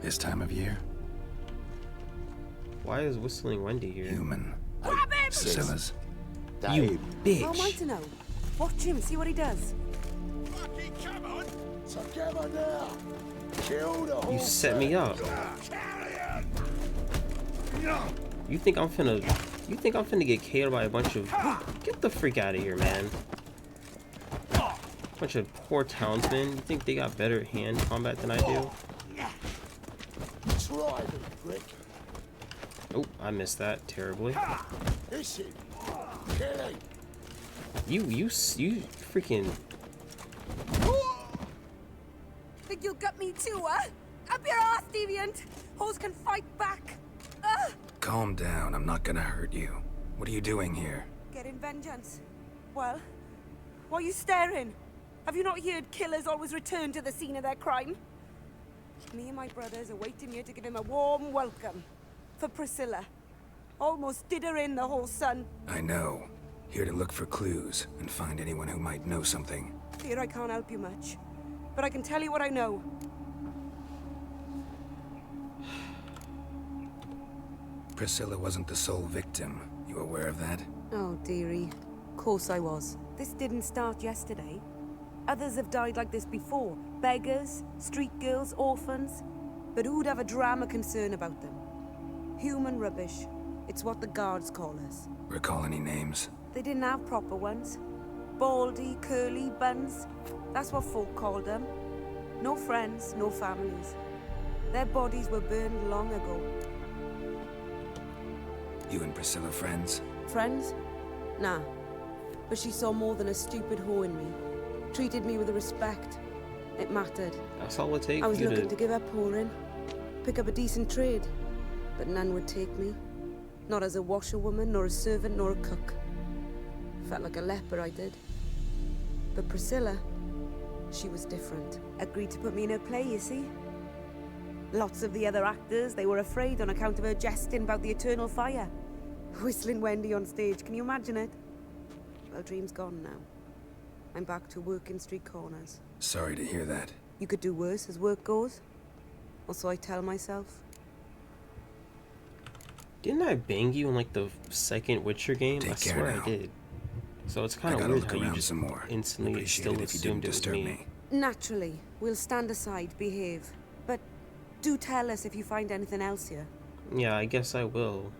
This time of year? Why is Whistling Wendy here? Human. Grab him! Priscilla's. You bitch. How am I to know? Watch him, see what he does. Fucking come on! Together now! Kill the whole You set me up. You think I'm finna get KO'd by a bunch of... Get the freak out of here, man. Bunch of poor townsmen. You think they got better hand combat than I do? Try me, prick. Oh, I missed that terribly. This it. Kill him. You freaking... Think you'll gut me too, huh? Up your ass, deviant! Hoes can fight back! Calm down, I'm not gonna hurt you. What are you doing here? Getting vengeance. Well, why are you staring? Have you not heard killers always return to the scene of their crime? Me and my brothers are waiting here to give him a warm welcome. For Priscilla. Almost did her in, the whole son. I know. Here to look for clues and find anyone who might know something. Fear I can't help you much. But I can tell you what I know. Priscilla wasn't the sole victim. You aware of that? Oh, dearie. Course I was. This didn't start yesterday. Others have died like this before. Beggars, street girls, orphans. But who'd have a drama concern about them? Human rubbish. It's what the guards call us. Recall any names? They didn't have proper ones. Baldy, curly, buns. That's what folk called them. No friends, no families. Their bodies were burned long ago. You and Priscilla friends? Friends? Nah. But she saw more than a stupid whore in me. Treated me with respect. It mattered. That's all it takes. I was looking to give up pouring, pick up a decent trade, but none would take me. Not as a washerwoman, nor a servant, nor a cook. Felt like a leper, I did. But Priscilla, she was different. Agreed to put me in her play, you see. Lots of the other actors, they were afraid on account of her jesting about the eternal fire. Whistling Wendy on stage, can you imagine it? Well, dream's gone now. I'm back to working street corners. Sorry to hear that. You could do worse as work goes. Or so I tell myself. Didn't I bang you in like the second Witcher game? Take I care swear now. I did. So it's kind of weird how you just instantly still assumed it was me. Naturally, we'll stand aside, behave. But do tell us if you find anything else here. Yeah, I guess I will.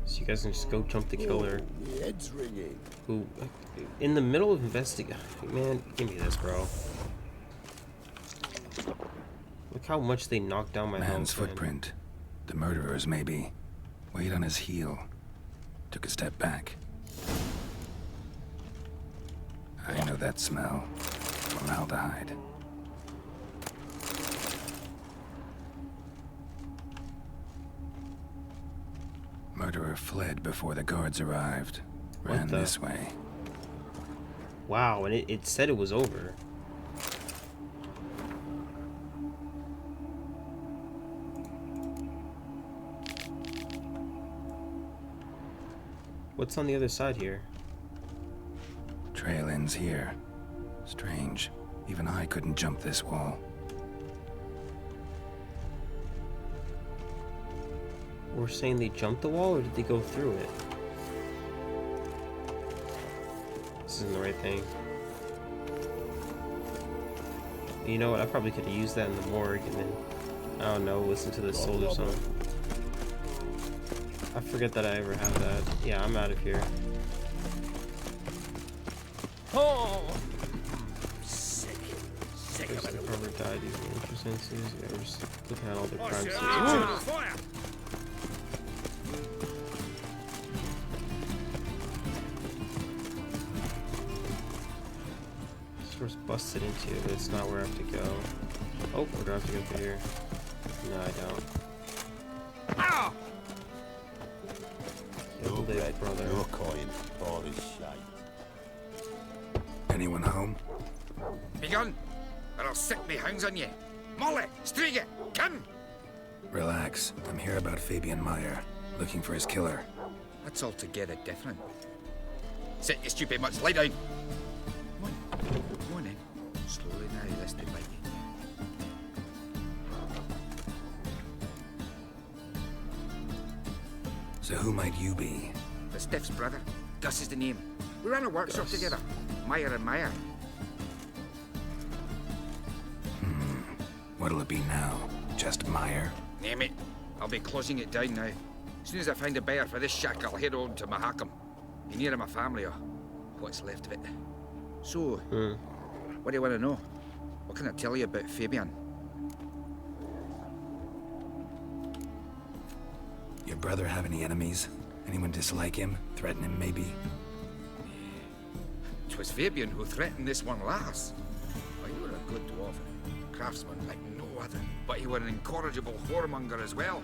So you guys can just go jump the killer. The head's ringing. Who, in the middle of investigating, man, give me this, bro. Look how much they knocked down my Man's health. footprint. The murderer's maybe. Weight on his heel. Took a step back. I know that smell. Formaldehyde. Murderer fled before the guards arrived. Ran this way. Wow, and it said it was over. What's on the other side here? Trail ends here. Strange. Even I couldn't jump this wall. We're saying they jumped the wall, or did they go through it? This isn't the right thing. You know what? I probably could have used that in the morgue and then, I don't know, listen to the soul or something. I forget that I ever have that. Yeah, I'm out of here. Oh! Sick. Sick First, of it. Carbaret died using interesences. Yeah, we're just looking at all the crime scenes. Fire! This door's busted into, but it's not where I have to go. Oh, where do I have to go through here? No, I don't. Ow! You'll live, brother. You're coin for this shite. Anyone home? Begone, or I'll set me hounds on you. Molly, Striga, come! Relax. I'm here about Fabian Meyer. Looking for his killer. That's altogether different. Sit, you stupid mutts, lie down. Come on then. Slowly now, lest they bite you. So who might you be? The Stiff's brother. Gus is the name. We ran a workshop together. Meyer and Meyer. What'll it be now? Just Meyer? Name it. I'll be closing it down now. As soon as I find a buyer for this shack, I'll head on to Mahakam. Be near my family, or what's left of it. So, what do you want to know? What can I tell you about Fabian? Your brother have any enemies? Anyone dislike him? Threaten him, maybe? 'Twas Fabian who threatened this one last. Oh, you were a good dwarf. Craftsman like no other. But he were an incorrigible whoremonger as well.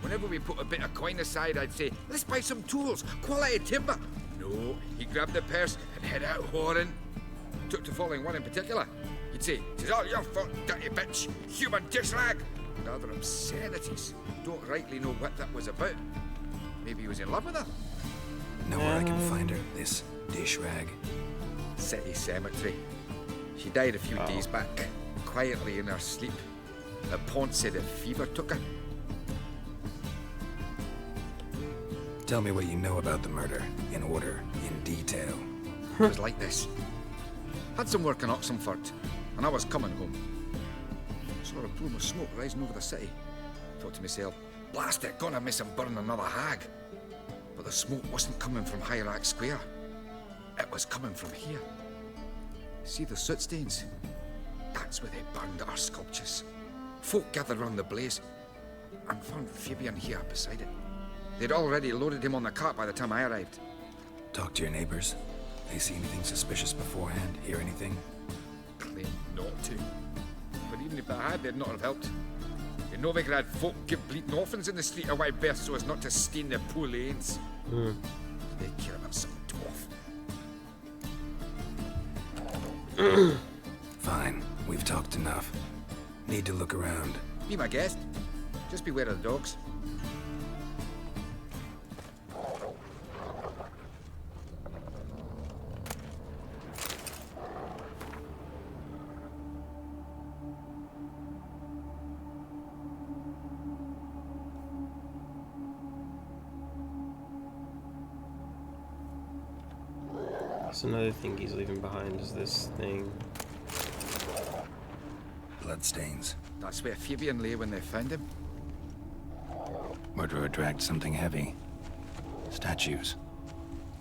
Whenever we put a bit of coin aside, I'd say, let's buy some tools, quality timber. No, he grabbed the purse and head out whoring. Took to following one in particular. He'd say, "'Tis all your fault, dirty bitch, human dish rag," and other obscenities. Don't rightly know what that was about. Maybe he was in love with her. Know where I can find her, this dish rag? City cemetery. She died a few days back, quietly in her sleep. The Pont said a fever took her. Tell me what you know about the murder, in order, in detail. It was like this. Had some work in Oxenford, and I was coming home. Saw a plume of smoke rising over the city. Thought to myself, blast it, gonna miss and burn another hag. But the smoke wasn't coming from Hierarch Square. It was coming from here. See the soot stains? That's where they burned our sculptures. Folk gathered round the blaze and found Fabian here beside it. They'd already loaded him on the cart by the time I arrived. Talk to your neighbors. They see anything suspicious beforehand? Hear anything? Claim not to. even if they had, they'd not have helped. In Novigrad, folk give bleeding orphans in the street a wide berth so as not to stain their poor lanes. They care about some dwarf. Fine, we've talked enough. Need to look around. Be my guest. Just beware of the dogs. That's another thing he's leaving behind is this thing. Bloodstains. That's where Fabian lay when they found him. Murderer dragged something heavy. Statues.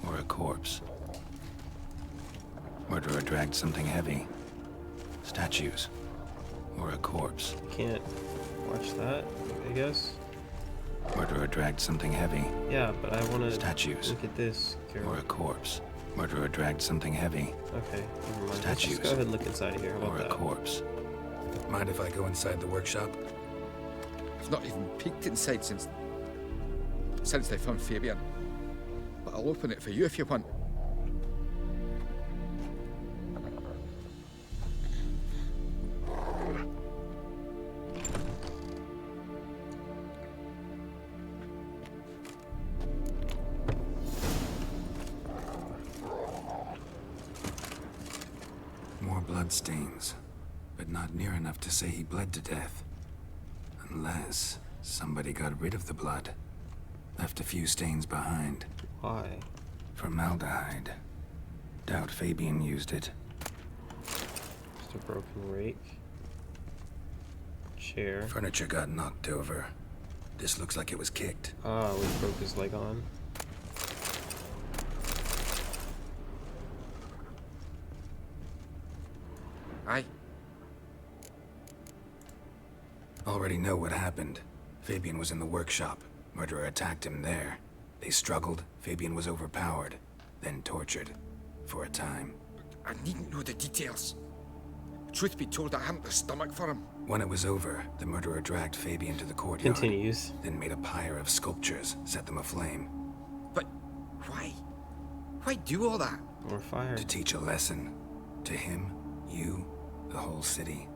Or a corpse. Murderer dragged something heavy. Statues. Or a corpse. Can't watch that, I guess. Murderer dragged something heavy. Yeah, but I want to Statues. look at this. Carol. Or a corpse. Murderer dragged something heavy. Okay, never mind. Statues. Let's go ahead and look inside of here. How about Or a that? corpse. Mind if I go inside the workshop? I've not even peeked inside since they found Fabian. But I'll open it for you if you want. More bloodstains, but not near enough to say he bled to death. Unless somebody got rid of the blood. Left a few stains behind. Why? Formaldehyde. Doubt Fabian used it. Just a broken rake. Chair. Furniture got knocked over. This looks like it was kicked. Ah, we broke his leg on. Aye. Already know what happened. Fabian was in the workshop. Murderer attacked him there. They struggled. Fabian was overpowered. Then tortured. For a time. I needn't know the details. Truth be told, I hadn't the stomach for him. When it was over, the murderer dragged Fabian to the courtyard. Continues. Then made a pyre of sculptures, set them aflame. But why? Why do all that? More fire. To teach a lesson. To him, you, the whole city.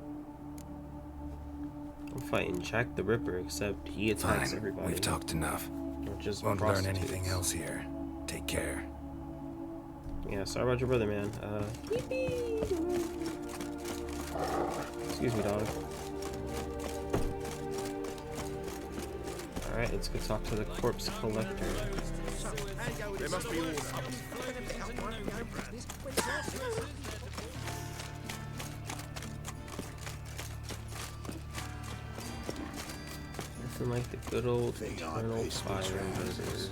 I'm fighting Jack the Ripper, except he attacks Fine, everybody. we've talked enough. Or just Won't learn prostitutes. anything else here. Take care. Yeah, sorry about your brother, man. Excuse me, dog. Alright, let's go talk to the corpse collector. There must be order. Nothing like the good old eternal fire murders.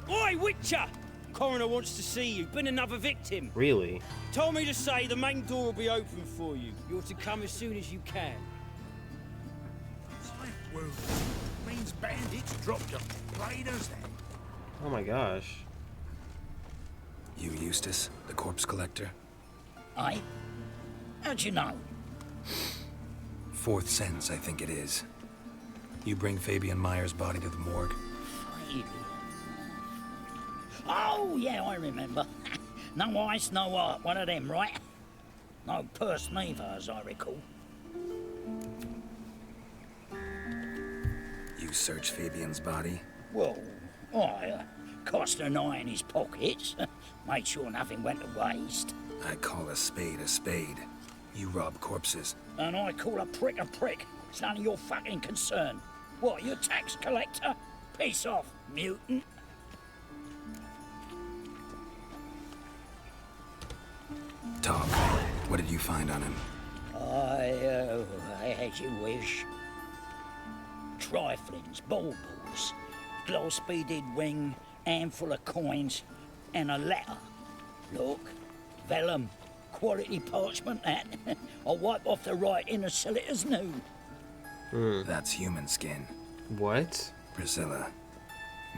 Oi, Witcher! Coroner wants to see you. Been another victim. Really? Told me to say the main door will be open for you. You're to come as soon as you can. Well, means bandits dropped them. Played us then. Oh my gosh. You Eustace, the corpse collector? Aye? How'd you know? Fourth sense, I think it is. You bring Fabian Meyer's body to the morgue? Oh, yeah, I remember. No ice, no art, one of them, right? No purse neither, as I recall. You search Fabian's body? Well, I cast an eye in his pockets, made sure nothing went to waste. I call a spade a spade. You rob corpses. And I call a prick a prick. It's none of your fucking concern. What, you tax collector? Peace off, mutant. Talk. What did you find on him? As you wish. Triflings, baubles, gloss-beaded ring, handful of coins, and a letter. Look, vellum, quality parchment that. I'll wipe off the writing and sell it as new. That's human skin. What? Priscilla.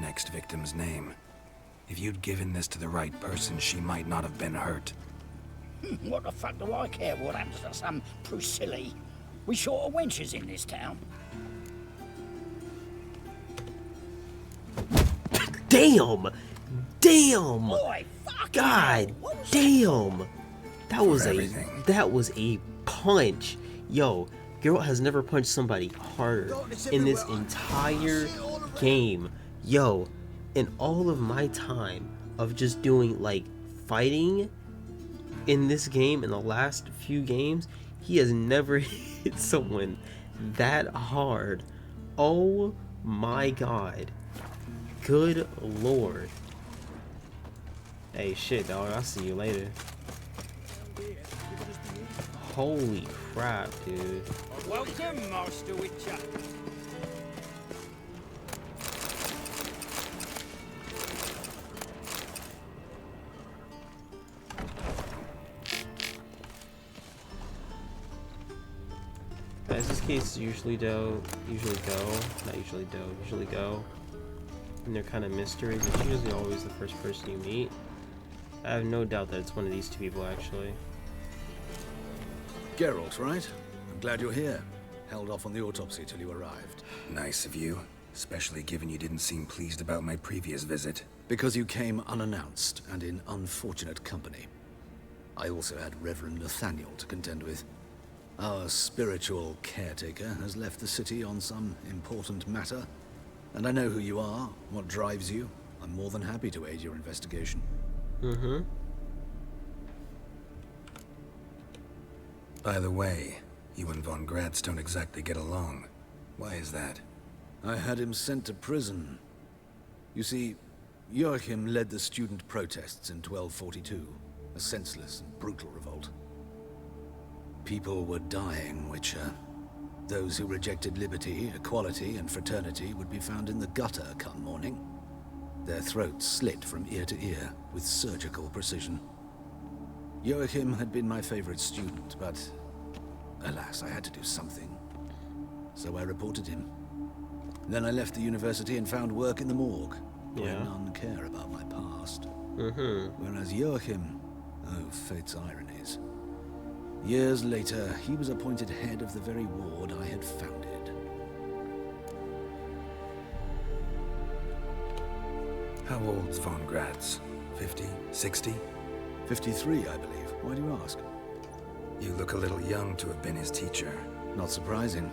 Next victim's name. If you'd given this to the right person, she might not have been hurt. What the fuck do I care what happens to some Priscilla? We short of wenches in this town. Damn! Damn! Boy, fuck God damn! That was a punch. Yo, Geralt has never punched somebody harder in this entire game. Yo, in all of my time of just doing like fighting in this game, in the last few games, he has never hit someone that hard. Oh my god. Good lord. Hey, shit, dog. I'll see you later. Holy crap, dude. Welcome, Master Witcher. As this case usually go, and they're kind of mysteries. It's usually always the first person you meet. I have no doubt that it's one of these two people, actually. Geralt, right? I'm glad you're here. Held off on the autopsy till you arrived. Nice of you, especially given you didn't seem pleased about my previous visit. Because you came unannounced and in unfortunate company. I also had Reverend Nathaniel to contend with. Our spiritual caretaker has left the city on some important matter, and I know who you are, what drives you. I'm more than happy to aid your investigation. Mm-hmm. By the way, you and Von Gratz don't exactly get along. Why is that? I had him sent to prison. You see, Joachim led the student protests in 1242, a senseless and brutal revolt. People were dying, Witcher. Those who rejected liberty, equality, and fraternity would be found in the gutter come morning. Their throats slit from ear to ear with surgical precision. Joachim had been my favorite student, but alas, I had to do something. So I reported him. Then I left the university and found work in the morgue, where none care about my past. Whereas Joachim, oh, fate's ironies. Years later, he was appointed head of the very ward I had founded. How old's Von Gratz? 50? 60? 53, I believe. Why do you ask? You look a little young to have been his teacher. Not surprising.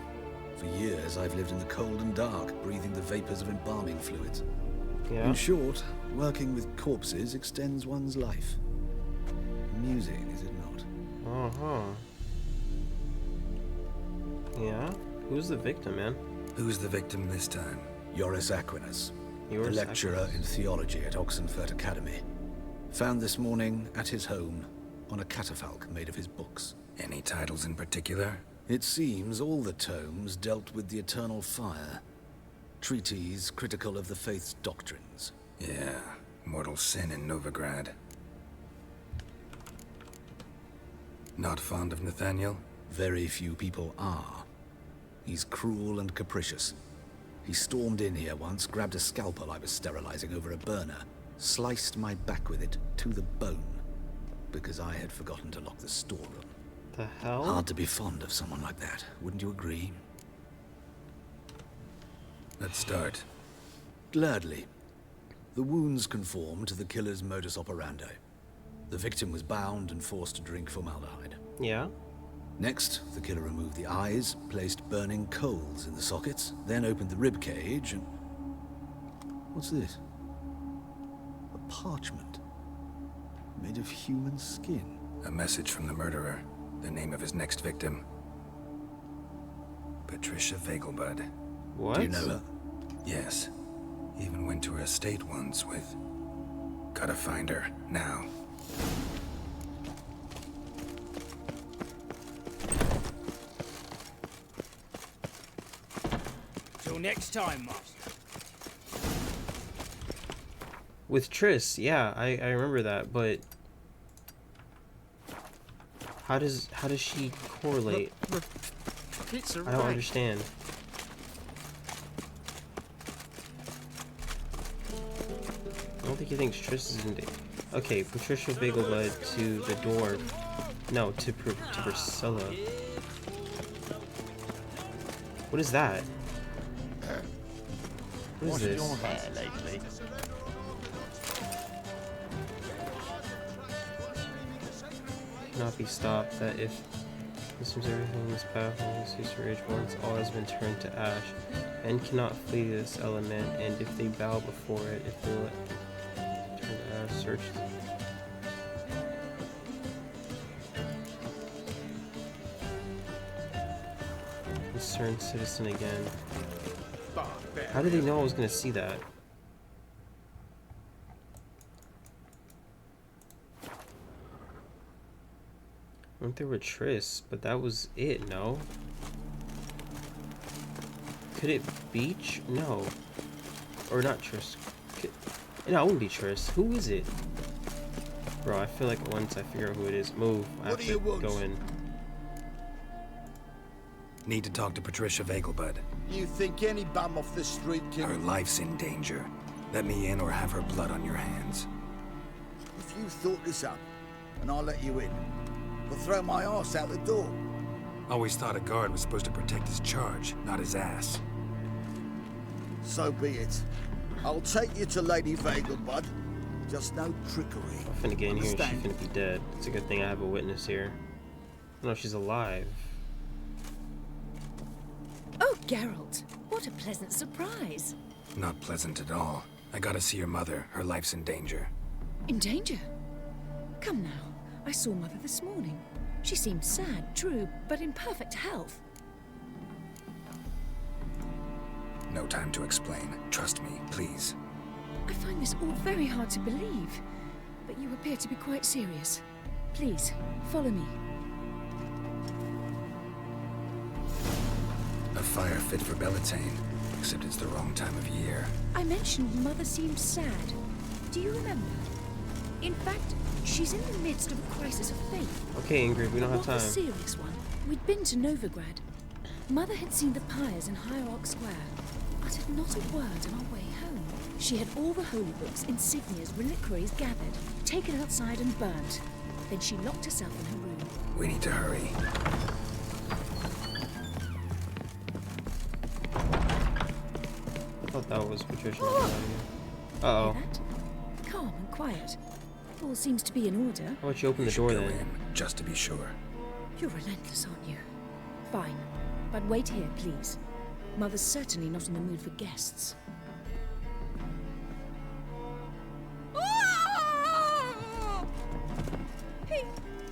For years, I've lived in the cold and dark, breathing the vapors of embalming fluids. Yeah. In short, working with corpses extends one's life. Amusing, is it not? Uh-huh. Yeah? Who's the victim, man? Who's the victim this time? Joris Aquinas, the Joris lecturer Aquinas. in theology at Oxenfurt Academy. Found this morning at his home on a catafalque made of his books. Any titles in particular? It seems all the tomes dealt with the eternal fire. Treatises critical of the faith's doctrines. Yeah, mortal sin in Novigrad. Not fond of Nathaniel? Very few people are. He's cruel and capricious. He stormed in here once, grabbed a scalpel I was sterilizing over a burner, sliced my back with it to the bone, because I had forgotten to lock the storeroom. The hell? Hard to be fond of someone like that, wouldn't you agree? Let's start. Gladly. The wounds conform to the killer's modus operandi. The victim was bound and forced to drink formaldehyde. Yeah. Next, the killer removed the eyes, placed burning coals in the sockets, then opened the rib cage and... What's this? A parchment. Made of human skin. A message from the murderer. The name of his next victim. Patricia Vegelbud. What? Do you know her? Yes. Even went to her estate once with... Gotta find her, now. Till next time, Master. With Triss, yeah, I remember that, but how does she correlate? I don't understand. I don't think he thinks Triss is in danger. Okay, Patricia Vegelbud to the dwarf. No, to Priscilla. What is that? What is this? your hair lately? Cannot be stopped. That if consumes everything in this path and cease to rage once all has been turned to ash, and cannot flee this element, and if they bow before it, if they let turn to ash, search. Concerned citizen again. How did they know I was gonna see that? I went there with Triss, but that was it, no? Could it be no. Or not Triss. No, it wouldn't be Triss. Who is it? Bro, I feel like once I figure out who it is, move. I have to go in. Need to talk to Patricia Vegelbud. You think any bum off the street can... Her life's in danger. Let me in or have her blood on your hands. If you thought this up, and I'll let you in, I'll throw my ass out the door. Always thought a guard was supposed to protect his charge, not his ass. So be it. I'll take you to Lady Vegelbud. Just no trickery. I'm finna get in here and she's finna be dead. It's a good thing I have a witness here. No, she's alive. Oh, Geralt, what a pleasant surprise. Not pleasant at all. I gotta see your mother. Her life's in danger. In danger? Come now. I saw Mother this morning. She seemed sad, true, but in perfect health. No time to explain. Trust me, please. I find this all very hard to believe, but you appear to be quite serious. Please, follow me. A fire fit for Bellatane, except it's the wrong time of year. I mentioned Mother seemed sad. Do you remember? In fact, she's in the midst of a crisis of faith. Okay, Ingrid, we don't have time. Not a serious one. We'd been to Novigrad. Mother had seen the pyres in Hierarch Square, uttered not a word on our way home. She had all the holy books, insignias, reliquaries gathered, taken outside and burnt. Then she locked herself in her room. We need to hurry. I thought that was Patricia. Uh-oh. Hear that? Calm and quiet. All seems to be in order. How about you open the door then? In, just to be sure. You're relentless, aren't you? Fine. But wait here, please. Mother's certainly not in the mood for guests.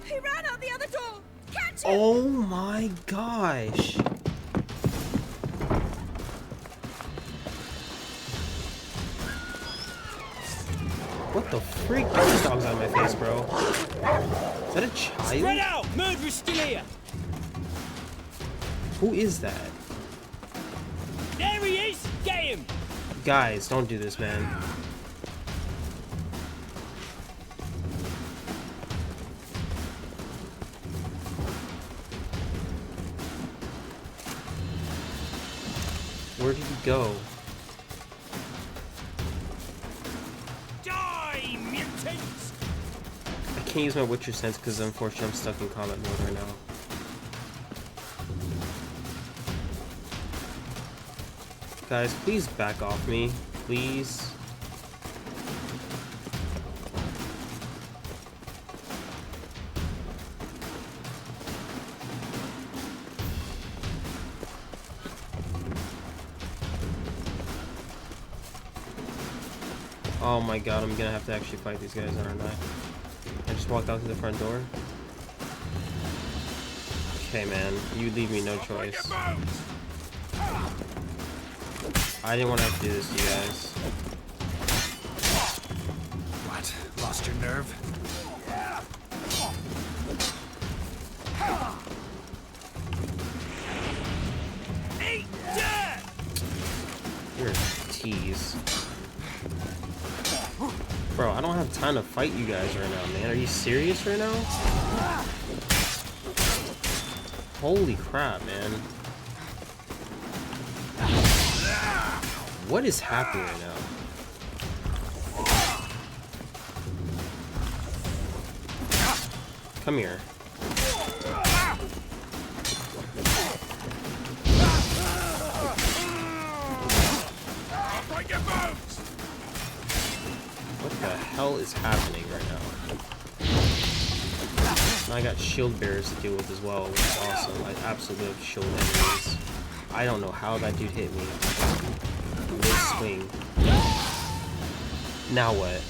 He ran out the other door! Catch him! Oh my gosh! What the freak? Get these dogs out of my face, bro. Is that a child? Spread out! Murderer's still here! Who is that? There he is! Get him! Guys, don't do this, man. Where did he go? Die, mutants! I can't use my Witcher sense because unfortunately I'm stuck in combat mode right now. Guys, please back off me, please. Oh my god, I'm gonna have to actually fight these guys, aren't I? I just walked out to the front door. Okay, man, you leave me no choice. I didn't want to have to do this to you guys. What? Lost your nerve? Eat dirt! You're a tease. Bro, I don't have time to fight you guys right now, man. Are you serious right now? Holy crap, man. What is happening right now? Come here. hell is happening right now? And I got shield bearers to deal with as well, which is awesome. I absolutely love shield enemies. I don't know how that dude hit me. Mid-swing. Now what?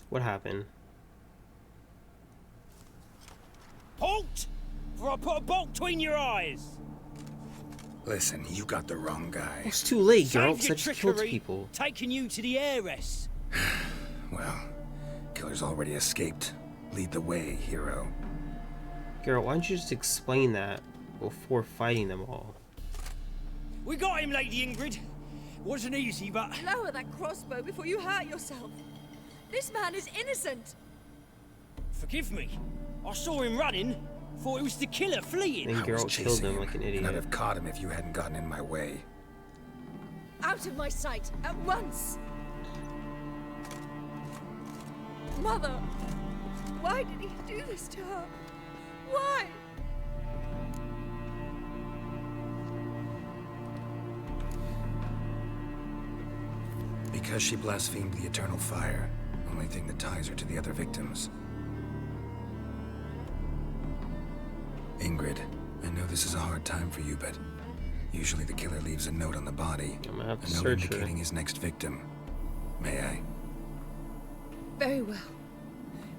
What happened? Halt! For I put a bolt between your eyes. Listen, you got the wrong guy. It's too late, Geralt. Save your I just killed trickery, people. taking you to the heiress. Well, killer's already escaped. Lead the way, hero. Geralt, why don't you just explain that before fighting them all? We got him, Lady Ingrid. Wasn't easy, but... Lower that crossbow before you hurt yourself. This man is innocent. Forgive me. I saw him running. Thought it was the killer fleeing. Then Geralt killed him like an And I'd idiot. have caught him if you hadn't gotten in my way. Out of my sight, at once! Mother! Why did he do this to her? Why? Because she blasphemed the eternal fire. Only thing that ties her to the other victims. Ingrid, I know this is a hard time for you, but usually the killer leaves a note on the body. I'm gonna have to A note search her. indicating his next victim. May I? Very well.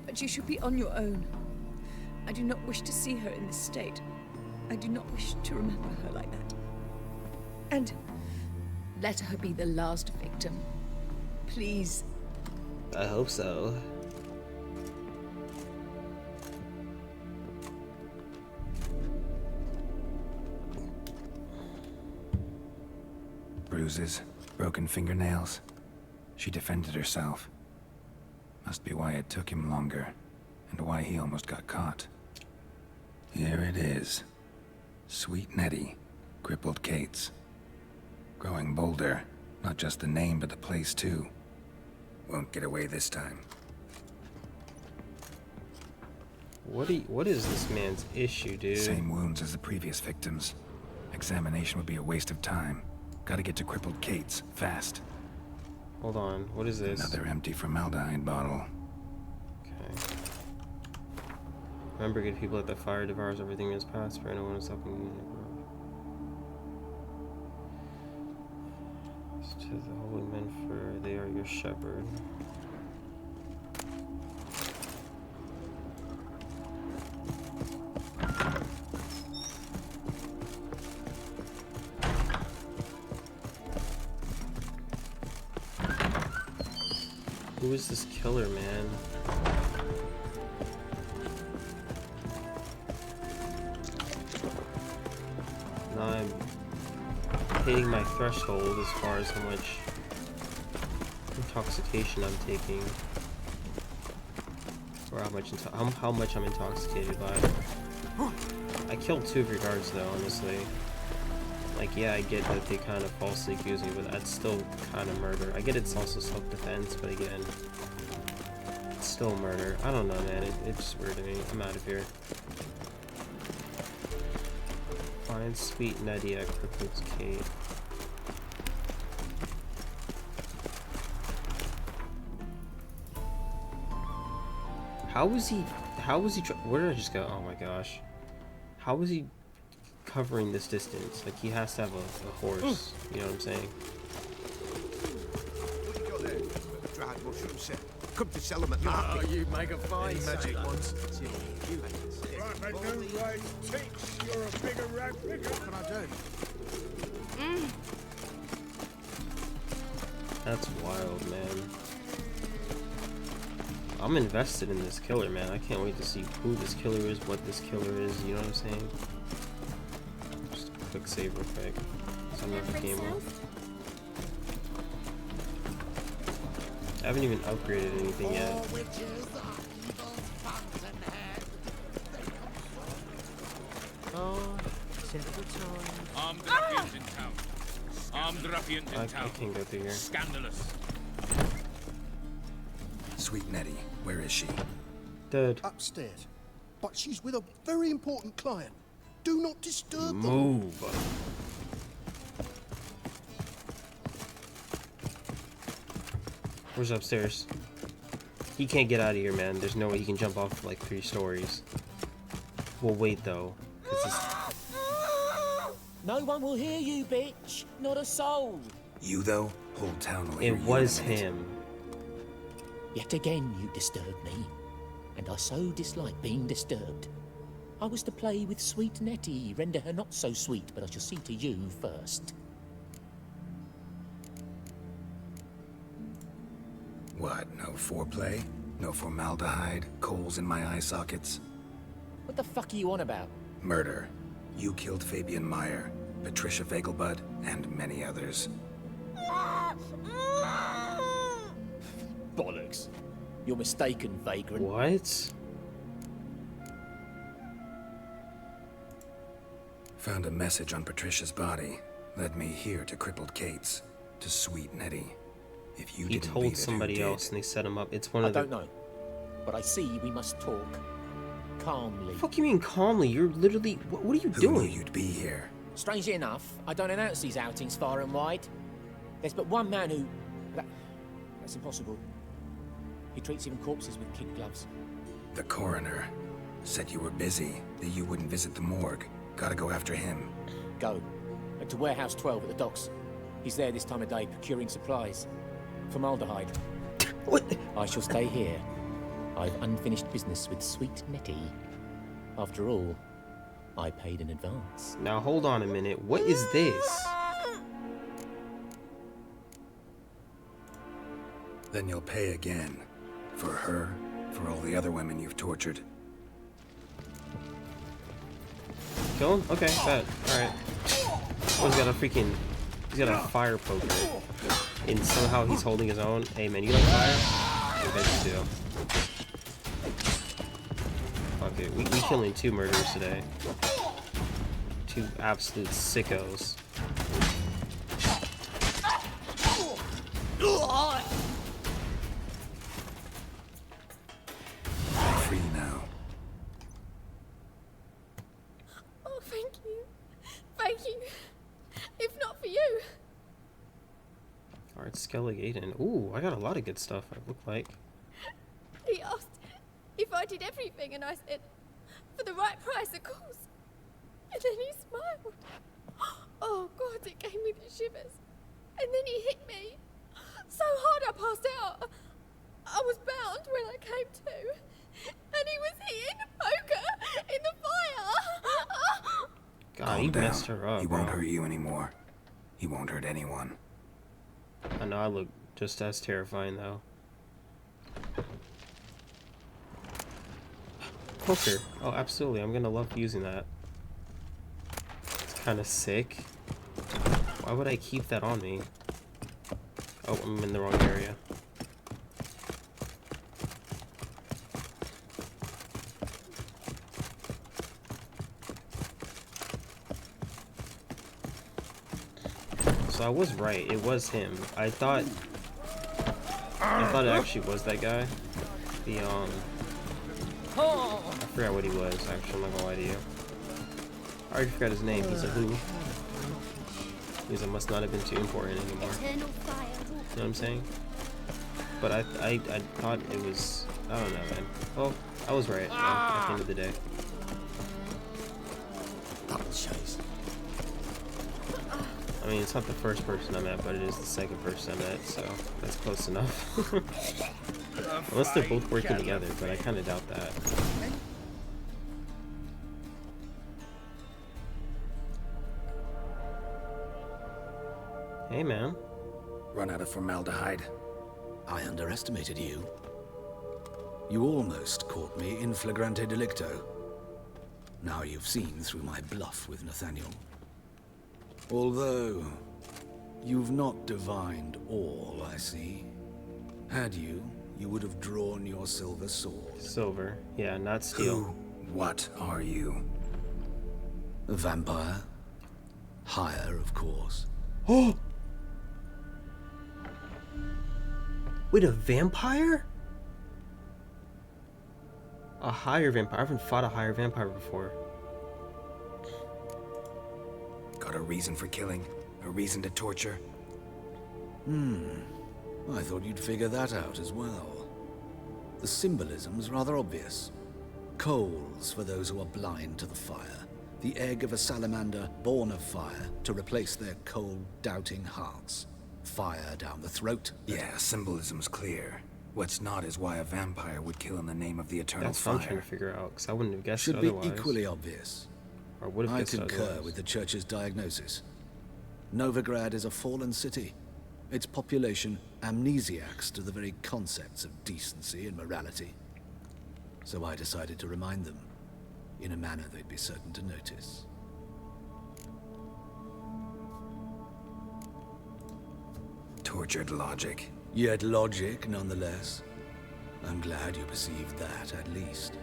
But you should be on your own. I do not wish to see her in this state. I do not wish to remember her like that. And let her be the last victim. Please. I hope so. Bruises, broken fingernails. She defended herself. Must be why it took him longer, and why he almost got caught. Here it is. Sweet Nettie, crippled Kate's. Growing bolder, not just the name, but the place too. Won't get away this time. What is this man's issue, dude? Same wounds as the previous victims. Examination would be a waste of time. Gotta get to crippled Kate's, fast. Hold on, what is this? Another empty formaldehyde bottle. Okay. Remember, good people at the fire devours everything in its path, for no one is helping you. To the holy men, for they are your shepherd. Who is this killer, man? Now I'm hitting my threshold as far as how much intoxication I'm taking, or how much I'm intoxicated by. I killed 2 of your guards though, honestly. Like, yeah, I get that they kind of falsely accuse me, but that's still kind of murder. I get it's also self-defense, but again, it's still murder. I don't know, man. It's just weird to me. I'm out of here. Find Sweet Nettie at Crippled Kate. How was he where did I just go? Oh my gosh. How was he covering this distance? Like, he has to have a horse, you know what I'm saying? Come to sell them at Oh, you make a fine Any magic sailor. ones? Right, but no right takes. You're a bigger rat bigger. What can I do? That's wild, man. I'm invested in this killer, man. I can't wait to see who this killer is, what this killer is, you know what I'm saying? Just a quick save real quick. So I'm not the game up. I haven't even upgraded anything yet. Oh, simple time. Armed ruffians in town. Armed ruffians in I town. can't go through here. Scandalous. Sweet Nettie, where is she? Dead. Upstairs. But she's with a very important client. Do not disturb them. Move. Where's upstairs? He can't get out of here, man. There's no way he can jump off like 3 stories. We'll wait though. No one will hear you, bitch. Not a soul. You, though? Whole town will hear It you was in a minute. him. Yet again you disturb me, and I so dislike being disturbed. I was to play with sweet Nettie, render her not so sweet, but I shall see to you first. What, no foreplay? No formaldehyde? Coals in my eye sockets? What the fuck are you on about? Murder. You killed Fabian Meyer, Patricia Vegelbud, and many others. Bollocks. You're mistaken, vagrant. What? Found a message on Patricia's body. Led me here to crippled Kate's. To sweet Nettie. If you He didn't told lead it, somebody who else did? and they set him up. It's one I of the... don't know, but I see we must talk calmly. What the fuck you mean calmly? You're literally... What are you Who doing? knew you'd be here? Strangely enough, I don't announce these outings far and wide. There's but one man who... That's impossible. He treats even corpses with kid gloves. The coroner. Said you were busy, that you wouldn't visit the morgue. Gotta go after him. Go. And to Warehouse 12 at the docks. He's there this time of day, procuring supplies. Formaldehyde. What? I shall stay here. I've unfinished business with sweet Nettie. After all, I paid in advance. Now hold on a minute. What is this? Then you'll pay again. For her, for all the other women you've tortured. Kill him? Okay, bet. Alright. Oh, he's got a freaking... He's got a fire poker. And somehow he's holding his own. Hey man, you like fire? I bet you do. Fuck it. We killing 2 murderers today. 2 absolute sickos. I'm free now. Oh, thank you. Thank you. If not for you. Alright, Skellig Aiden. Ooh, I got a lot of good stuff, I look like. He asked if I did everything, and I said, for the right price, of course. And then he smiled. Oh, God, it gave me the shivers. And then he hit me. So hard I passed out. I was bound when I came to. And he was hitting the poker in the fire. God, he messed her up, He won't bro. hurt you anymore. He won't hurt anyone. I know I look just as terrifying, though. Poker. Oh, absolutely. I'm gonna love using that. It's kind of sick. Why would I keep that on me? Oh, I'm in the wrong area. So I was right. It was him. I thought it actually was that guy. The I forgot what he was. Actually, I'm not gonna lie to you. I already forgot his name. He's a who? Because it must not have been too important anymore. You know what I'm saying? But I thought it was... I don't know, man. Well, I was right at the end of the day. I mean, it's not the first person I met, but it is the second person I met, so that's close enough. Unless they're both working together, but I kind of doubt that. Hey, man. Run out of formaldehyde. I underestimated you. You almost caught me in flagrante delicto. Now you've seen through my bluff with Nathaniel. Although, you've not divined all, I see. Had you, you would have drawn your silver sword. Silver, yeah, not steel. What are you? A vampire. Higher, of course. Oh! Wait, a vampire? A higher vampire? I haven't fought a higher vampire before. Got a reason for killing? A reason to torture? I thought you'd figure that out as well. The symbolism's rather obvious. Coals for those who are blind to the fire. The egg of a salamander born of fire to replace their cold, doubting hearts. Fire down the throat. Yeah, symbolism's clear. What's not is why a vampire would kill in the name of the eternal That's fire. what I'm trying to figure out, because I wouldn't have guessed Should it be otherwise. equally obvious. Or would have I guessed it concur otherwise. with the Church's diagnosis. Novigrad is a fallen city. Its population amnesiacs to the very concepts of decency and morality. So I decided to remind them, in a manner they'd be certain to notice. Tortured logic. Yet logic, nonetheless. I'm glad you perceived that, at least.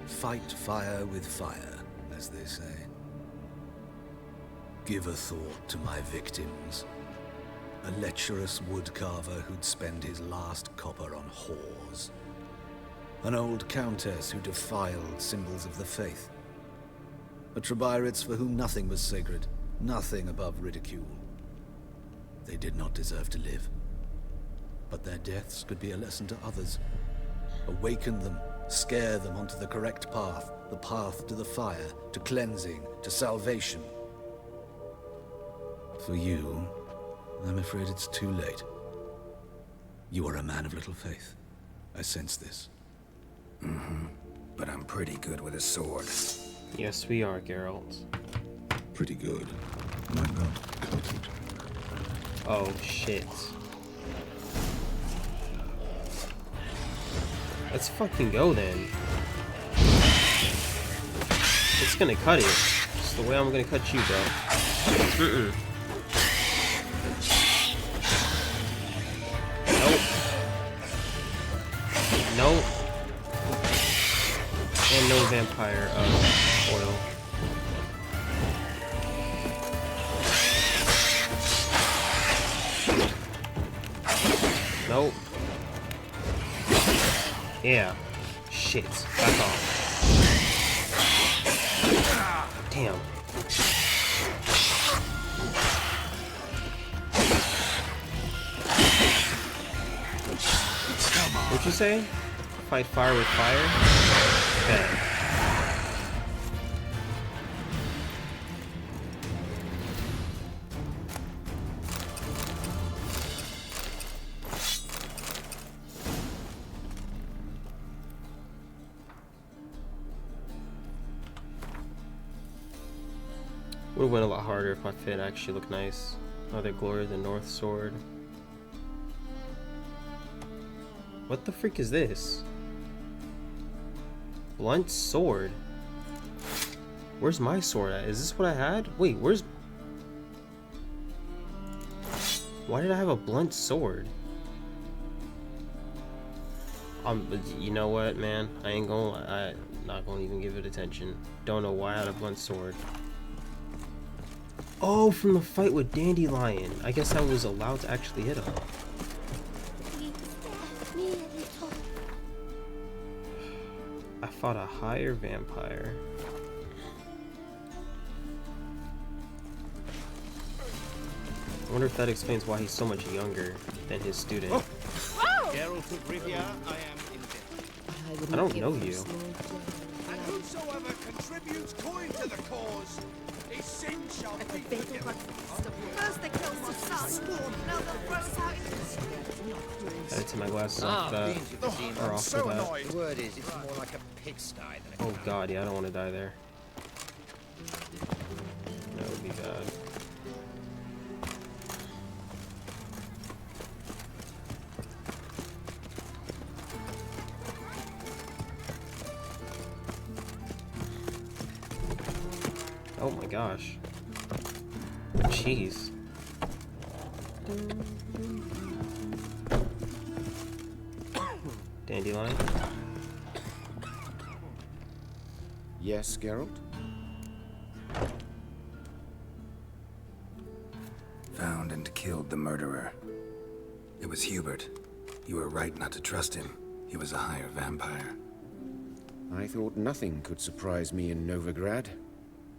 Fight fire with fire, as they say. Give a thought to my victims. A lecherous woodcarver who'd spend his last copper on whores. An old countess who defiled symbols of the faith. A Trebirates for whom nothing was sacred, nothing above ridicule. They did not deserve to live. But their deaths could be a lesson to others. Awaken them, scare them onto the correct path, the path to the fire, to cleansing, to salvation. For you, I'm afraid it's too late. You are a man of little faith. I sense this. Mm-hmm. But I'm pretty good with a sword. Yes, we are, Geralt. Pretty good. My God. Oh, shit. Let's fucking go, then. It's gonna cut it. It's the way I'm gonna cut you, bro. Mm-mm. Nope. Nope. And no vampire oil. Nope. Yeah. Shit. Back off. Damn. What'd you say? Fight fire with fire? Okay. Would have went a lot harder if my fit actually looked nice. Another Glory of the North sword. What the freak is this? Blunt sword? Where's my sword at? Is this what I had? Wait, where's... Why did I have a blunt sword? You know what, man? I'm not gonna even give it attention. Don't know why I had a blunt sword. Oh, from the fight with Dandelion. I guess I was allowed to actually hit him. I fought a higher vampire. I wonder if that explains why he's so much younger than his student. Geralt of Rivia, I am in debt. I don't know you. And whosoever contributes coin to the cause, his sin shall be forgiven. First they kill my son, now they'll throw us out into the street. Gotta take my glasses off that. Or off for that. The word is, it's more like a pigsty than a Oh god, yeah, I don't want to die there. That would be bad. Oh my gosh. Jeez. Dandelion? Yes, Geralt? Found and killed the murderer. It was Hubert. You were right not to trust him. He was a higher vampire. I thought nothing could surprise me in Novigrad.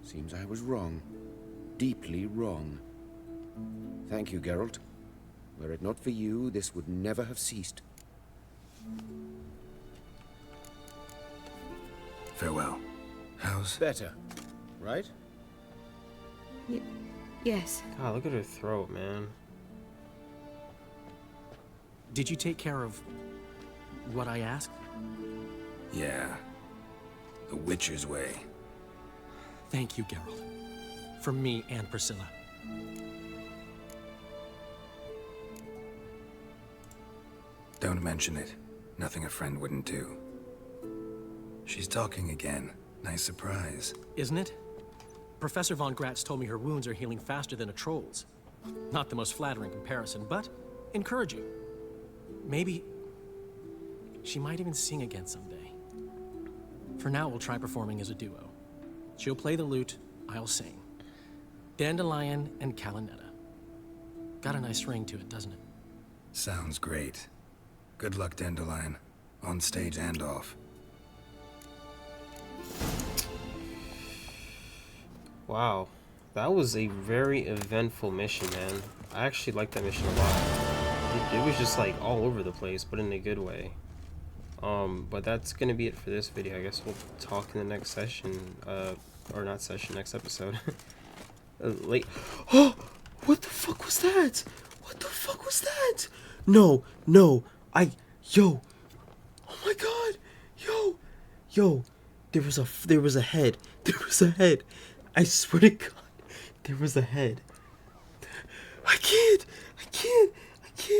Seems I was wrong. Deeply wrong. Thank you, Geralt. Were it not for you, this would never have ceased. Farewell. How's... Better, right? Yes. God, look at her throat, man. Did you take care of what I asked? Yeah. The Witcher's way. Thank you, Geralt. For me and Priscilla. Don't mention it. Nothing a friend wouldn't do. She's talking again. Nice surprise. Isn't it? Professor von Gratz told me her wounds are healing faster than a troll's. Not the most flattering comparison, but encouraging. Maybe she might even sing again someday. For now, we'll try performing as a duo. She'll play the lute, I'll sing. Dandelion and Calinetta. Got a nice ring to it, doesn't it? Sounds great. Good luck, Dandelion. On stage and off. Wow, that was a very eventful mission, man. I actually liked that mission a lot. It was just like all over the place, but in a good way. But that's gonna be it for this video. I guess we'll talk in the next session, or not session, next episode. Late. Oh, what the fuck was that? What the fuck was that? No, yo, oh my god, yo, there was a head. I swear to God, there was a head. I can't.